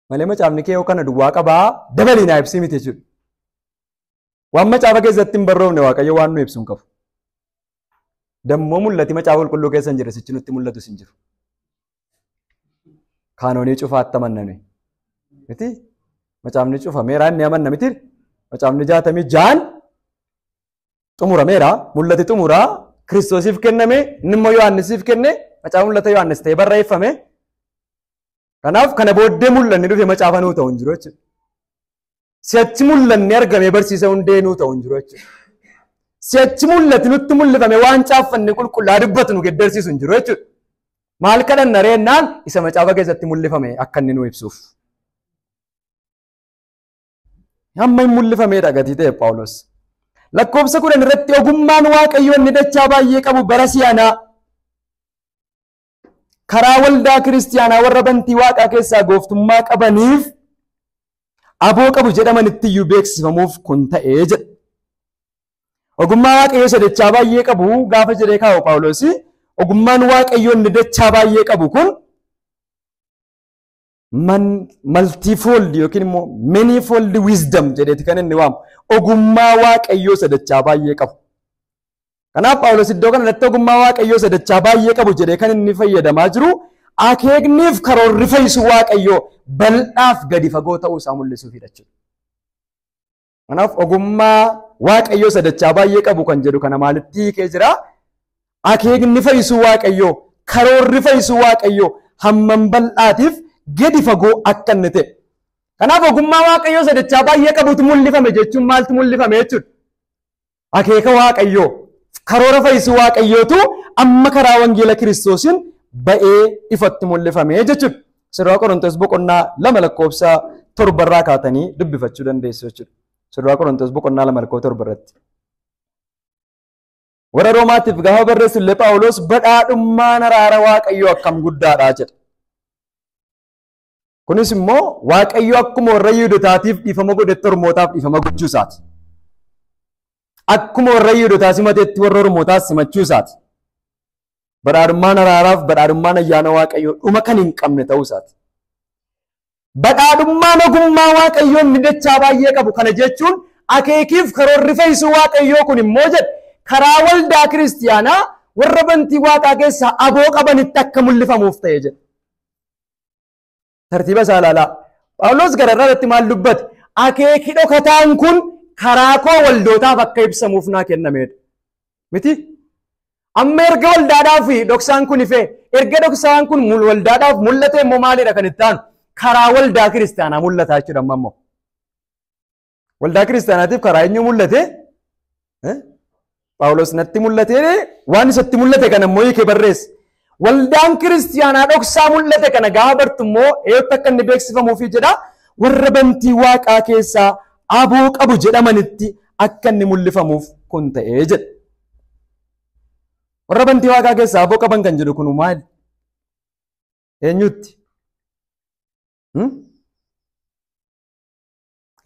Malee macaafni kee yoo kana duwwaa qabaa dabalii naa ibsii miti jechuudha. Waan macaafa keessatti hin barroofne Waaqayyo waan nu ibsu hin qabu. Dammoo mul'ati macaafa qulqulluu keessa hin jirre sichi nutti mul'atus hin jiru. Kaanoonii cufaatti amanname miti. Macaafni cufameera inni amanna miti. Macaafni 66 xumurameera mul'ati xumuraa Kiristoosiif kenname inni immoo Yohaannisiif kenne macaafa mul'ata Yohaannis ta'ee barreeffame. Kanaaf kana booddee mul'anni dhufe macaafa nuu ta'u hin jiru jechuudha. Si'achi mul'anni argame barsiisa hundee nuu ta'u hin jiru jechuudha. Si'achi mul'ati nutti mul'ifame waan caaffanne qulqullaa dubbatu nu geddarsiisu hin jiru jechuudha. Maal kadhanna reennaan isa macaafa keessatti mul'ifame akka inni nu ibsuuf. Amma hin mul'ifameedha gatii ta'e Phaawulos. Lakkoofsa 10 irratti ogummaan Waaqayyoo inni dachaa baay'ee qabu bara si'anaa karaa waldaa kiristiyaanaa warra bantii Waaqaa keessaa gooftummaa qabaniif aboo qabu jedhamanitti iyyuu beeksifamuuf kun ta'ee jedha. Ogummaa Waaqayyoo isa dachaa baay'ee qabu gaafa jedhee kaa'u Phaawulos ogummaan Waaqayyoo inni dachaa baay'ee qabu kun multifold yookiin immoo manifold wisdom jedheeti kan inni waamu ogummaa Waaqayyoo isa dachaa baay'ee qabu. Kanaaf Phaawulos iddoo kanatti ogummaa Waaqayyoo isa dachaa baay'ee qabu jedhee kan inni fayyadamaa jiru akeekniif karoorri fayyisu Waaqayyoo bal'aaf gadi fagoo ta'uu isaa mul'isuufidha jechuudha. Kanaaf ogummaa Waaqayyoo isa dachaa baay'ee qabu kan jedhu kana maalitti hiikee jira? Akeekni fayyisu Waaqayyoo karoorri fayyisu Waaqayyoo hammam bal'aatiif gadi fagoo akka inni ta'e. Kanaaf ogummaa Waaqayyoo isa dachaa baay'ee qabutu mul'ifame jechuun maaltu mul'ifame jechuudha? Akeeka Waaqayyoo karoora fayyisu Waaqayyootu amma karaa wangeela Kiristoosiin ba'ee ifatti mul'ifame jechuudha. Sirraa Qorontos boqonnaa 2 lakkoofsa 7 irraa kaatanii dubbifachuu dandeessu jechuudha. Sirraa Qorontos boqonnaa 2 lakkoofsa 7 irratti. Warra Roomaatiif gaafa barreessu illee Phaawulos badhaadhummaan araara Waaqayyoo akkam guddaadha jedha. Kunis immoo Waaqayyo akkuma warra Yihuudootaatiif dhiifama godhetti Ormootaaf dhiifama gochuu isaati. Akkuma warra Yihuudootaa simateetti warra Ormootaas simachuu isaati. Badhaadhummaan araaraaf badhaadhummaan ayyaana Waaqayyoo dhuma kan hin qabne ta'uu isaati. badhaadhummaan ogummaa waaqayyoon ni dachaa baay'ee qabu. Kana jechuun akeekiif karoorri fayyisuu waaqayyoo kun immoo jedhe karaa waldaa kiristiyaanaa warra bantii waaqaa keessaa aboo qabanitti akka mul'ifamuuf ta'e jedhe. Tartiiba isaa ilaalaa. Phaawulos gara irratti maal dubbate? Akeeki dhokataan kun karaa koo waldootaaf akka ibsamuuf naa kennamedha. Miti? Amma erga waldaadhaaf dhoksaan kun ifee, erga dhoksaan kun waldaadhaaf mul'ate immoo maalidha kan itti aanu? Karaa waldaa kiristaanaa mul'ataa jechuudha amma immoo. Waldaa kiristaanaatiif karaa eenyu mul'ate? Phaawulos natti mul'ate waan isatti mul'ate kana immoo hiikee barreesse. Waldaan kiristiyaanaa dhoksaa mul'ate kana gaafa bartu immoo eeyotti akka inni beeksifamuufi jedha warra bantii waaqaa keessaa aboo qabu jedhamanitti akka inni mul'ifamuuf kun ta'ee jedha. Warra bantii waaqaa keessaa aboo qaban kan jedhu kun maali? Eenyutti?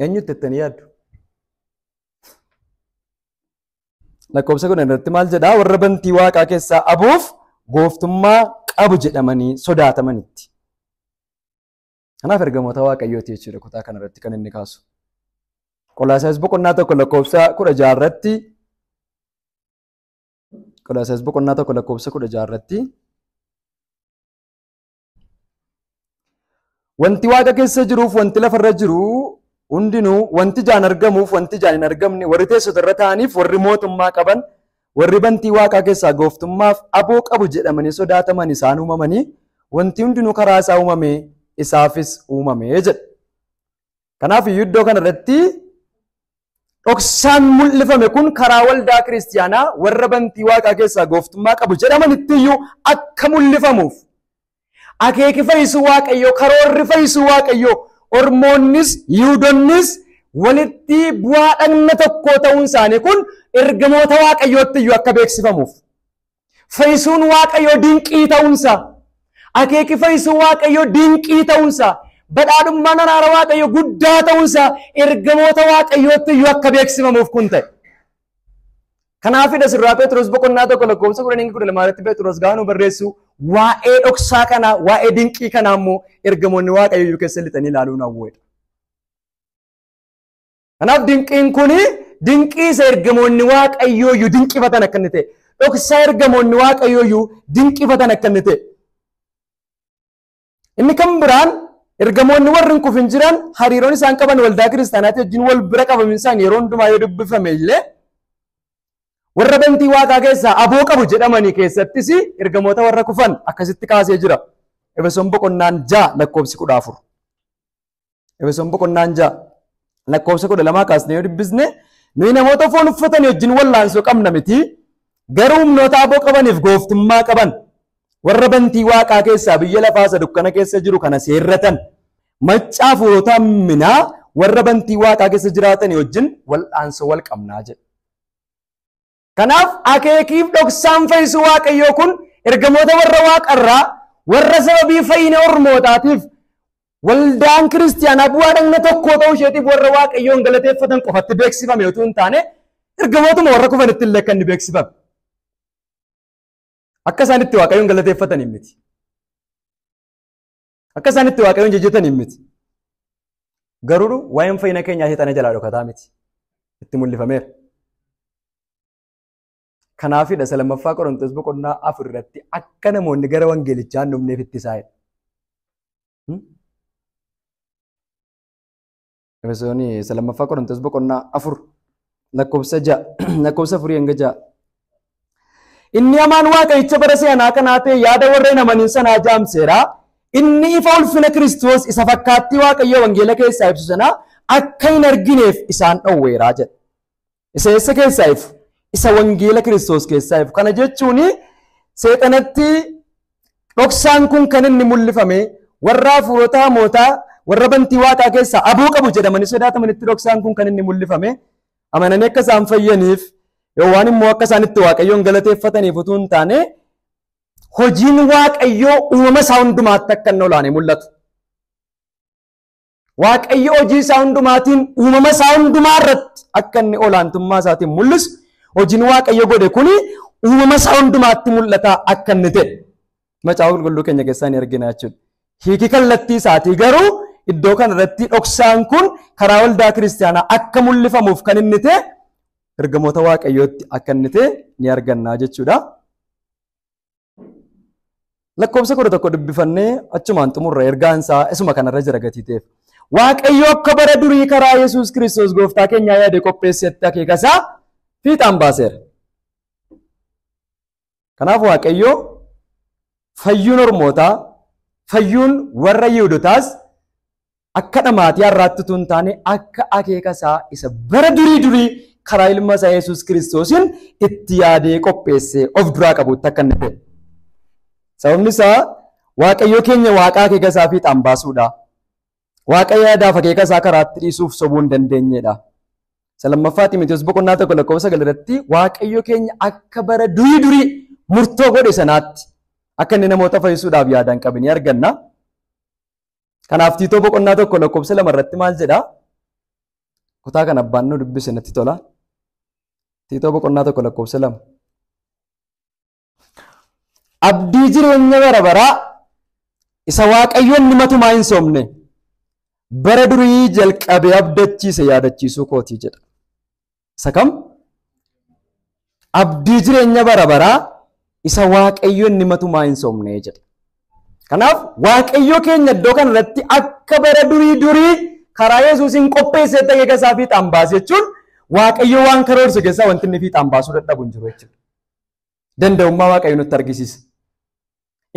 Eenyutti jettanii yaaddu? Lakkoofsa kun irratti maal jedhaa? Warra bantii waaqaa keessaa aboof gooftummaa qabu jedhamanii sodaatamanitti. Kanaaf ergamoota waaqayyooti jechuudha kutaa kanarratti kan inni kaasu. Qolaasiyaas boqonnaa tokko lakkoofsa 16 irratti Qolaasiyaas boqonnaa tokko lakkoofsa 16 irratti wanti waaqa keessa jiruuf wanti lafarra jiru hundinuu wanti ijaan argamuuf wanti ijaan hin argamne warri teessota irra ta'aniif warri mootummaa qaban warri bantii waaqaa keessaa gooftummaaf aboo qabu jedhamanii sodaataman isaan uumamanii wanti hundinuu karaa isaa uumame isaafis uumame jedha. Kanaaf iddoo kanarratti dhoksaan mul'ifame kun karaa waldaa kiristiyaanaa warra bantii waaqaa keessaa gooftummaa qabu jedhamanitti iyyuu akka mul'ifamuuf akeeki fayyisuu waaqayyoo karoorri fayyisuu waaqayyoo ormoonnis yihuudonnis walitti bu'aa dhagna tokko ta'uun isaanii kun ergamoota waaqayyootti iyyuu akka beeksifamuuf fayyisuun waaqayyoo dinqii ta'uunsaa akeeki fayyisuu waaqayyoo dinqii ta'uunsaa badhaadhummaan araara waaqayyoo guddaa ta'uunsaa ergamoota waaqayyootti iyyuu akka beeksifamuuf kun ta'e. Kanaafidha sirraa Phexros boqonnaa tokko lakkoofsa 12 Phexros gaanuu barreessu waa'ee dhoksaa kanaa waa'ee dinqii kanaa immoo ergamoonni waaqayyoo keessa lixanii ilaaluun hawweedha. Kanaaf dinqiin kuni dinqii isa ergamoonni waaqayyoo iyyuu dinqifatan akka inni ta'e dhoksaa ergamoonni waaqayyoo iyyuu dinqifatan akka inni ta'e. Inni kan biraan ergamoonni warri hin kufin jiran hariiroon isaan qaban waldaa kiristaanaatti wajjin wal bira qabaminsaan yeroo hundumaa yoo dubbifame illee warra bantii waaqaa keessaa aboo qabu jedhamanii keessattis ergamoota warra kufan akkasitti kaasee jira. Efesoon boqonnaan 6 lakkoofsi 14. Efesoon boqonnaan 6 lakkoofsa 12 kaasnee yoo dubbisne nuyi namoota foon uffatanii wajjin wallaansoo qabna miti garuu humnoota aboo qabaniif gooftummaa qaban warra bantii waaqaa keessaa biyya lafaa isa dukkana keessa jiru kana seerratan maccaa furoota minaa warra bantii waaqaa keessa jiraatan wajjin wallaansoo wal qabnaa jedha. Kanaaf akeekiif dhoksaan fayyisuu waaqayyoo kun ergamoota warra waaqarraa warra sababii fayyina ormootaatiif waldaan kiristiyaanaa bu'aa dhagna tokkoo ta'uu isheetiif warra waaqayyoon galateeffatan qofatti beeksifame yoo hin taane ergamootuma warra kufanitti illee kan inni beeksifame. Akka isaan itti waaqayyoon galateeffatanii miti. Akka isaan itti waaqayyoon jajjatanii miti. Garuu waa'een fayyina keenyaa seexana jalaa dhokataa miti. Itti mul'ifameera. Kanaafidha lammaffaa Qorontos boqonnaa 4 irratti akka namoonni gara wangeelichaa hin dhumneef ittisaa'edha. Efesoon lammaffaa Qorontos boqonnaa 4 lakkoofsa 6 lakkoofsa 4 hanga 6. Inni hamaan waaqayyicha bara seenaa kanaa ta'e yaada warreen amaniin sanaa jaamseera. Inni ifa ulfina Kiristoos isa fakkaattii waaqayyoo wangeela keessaa ibsu sanaa akka hin argineef isaan dhowweeraa jedha. Isa eessa keessaa ifu? Isa wangeela Kiristoos keessaa ifu. Kana jechuun seexanatti dhoksaan kun kan inni mul'ifame warra hafuurota hamootaa warra bantii waaqaa keessaa aboo qabu jedhamanii sodaatamanitti dhoksaan kun kan inni mul'ifame amananii akka isaan fayyaniif yookaan immoo akka isaan itti waaqayyoon galateeffataniif utuu hin taane hojiin waaqayyoo uumama isaa hundumaatti akka inni olaanee mul'atu. Waaqayyo hojii isaa hundumaatiin uumama isaa hundumaa irratti akka inni olaantummaa isaatiin mul'isu hojiin waaqayyo godhe kuni uumama isaa hundumaatti mul'ata akka inni ta'e macaafa qulqulluu keenya keessaa ni argina jechuudha. Hiiki kallattii isaatii garuu iddoo kanarratti dhoksaan kun karaa waldaa kiristaanaa akka mul'ifamuuf kan inni ta'e ergamoota waaqayyootti akka inni ta'e ni argannaa jechuudha. Lakkoofsa 11 dubbifannee achumaan xumurra ergaan isaa isuma kanarra jira gatii ta'eef. Waaqayyo akka bara durii karaa Yesuus Kiristoos gooftaa keenyaa yaade qopheessetti akeeka isaa fiixaan baaseera. Kanaaf Waaqayyo fayyuun ormootaa, fayyuun warra Yihuudootaas akka dhamaatii har'aatti utuu hin taane akka akeeka isaa isa bara durii karaa ilma isaa Yesuus Kiristoosiin itti yaadee qopheessee of duraa qabutti akka inni ta'e. Sababni isaa Waaqayyo keenya Waaqaa akeeka isaa fiixaan baasuudha. Waaqayyo yaadaaf akeeka isaa karaatti dhiisuuf sobuu hin dandeenyedha. Lammaffaa Xiimotewos boqonnaa 1:9 Waaqayyo keenya akka bara durii murtoo godhe sanaatti akka inni namoota fayyisuudhaaf yaadaan qabe ni arganna. Kanaaf Tiitoo boqonnaa 1:2 maal jedha? Kutaa kan abbaan nu dubbise natti tola. Tiitoo boqonnaa 1:2 abdii jireenya bara baraa isa Waaqayyoon nimatumaa hin soomne bara durii jalqabee abdachiise yaadachiisuu kootii jedha. Isa kam? Abdii jireenya bara baraa isa Waaqayyoon nimatumaa hin soomne jedha. Kanaaf Waaqayyo keenya iddoo kanarratti akka bara durii karaa Yesuusiin qopheessee akeeka isaa fiixaan baase jechuun Waaqayyo waan karoorse keessaa wanti inni fiixaan baasuu dadhabu hin jiru jechuudha. Danda'ummaa Waaqayyo nutti argisiisa.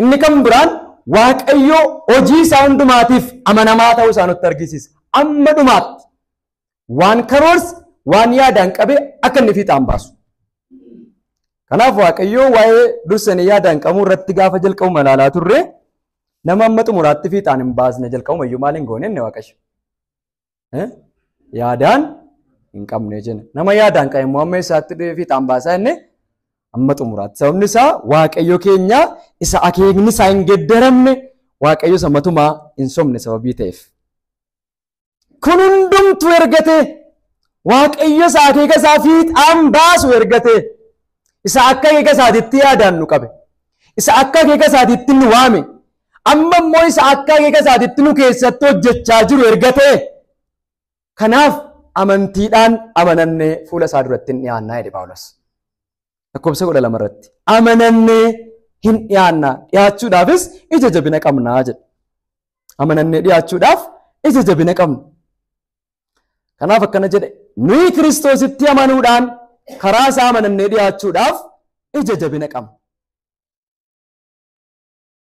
Inni kan biraan Waaqayyo hojii isaa hundumaatiif amanamaa ta'uu isaa nutti argisiisa. Amma dhumaatti waan karoorse waan yaadaan qabe akka inni fiixaan baasu. Kanaaf Waaqayyo waa'ee dursanii yaadaan qabuu irratti gaafa jalqabu malaalaa turre nama amma xumuraatti fiixaan hin baasne jalqabu iyyuu maal hin goone inni Waaqayyo. Yaadaan hin qabne jenna. Nama yaadaan qabe immoo amma isaatti fiixaan baasaa inni amma xumuraatti. Sababni isaa Waaqayyo keenya isa akeekni isaa hin geddaramne Waaqayyo isa matumaa hin sobne sababii ta'eef. Kun hundumtu ergate Waaqayyo isa akeeka isaa fiixaan baasu ergate. Isa akka akeeka isaatiitti yaadaan nu qabe. Isa akka akeeka isaatiitti nu waame. Amma immoo isa akka akeeka isaatiitti nu keessatti hojjechaa jiru ergate. Kanaaf amantiidhaan amanannee fuula isaa duratti hin dhiyaannaa jedhe Phaawulos. Lakkoofsa 12 irratti amanannee hin dhiyaannaa, dhiyaachuudhaafis ija jabina qabnaa jedhe. Amanannee dhiyaachuudhaaf ija jabina qabna. Kanaaf akkana jedhe nuyi Kiristoositti amanuudhaan karaa isaa amanannee dhiyaachuudhaaf ija jabina qabna.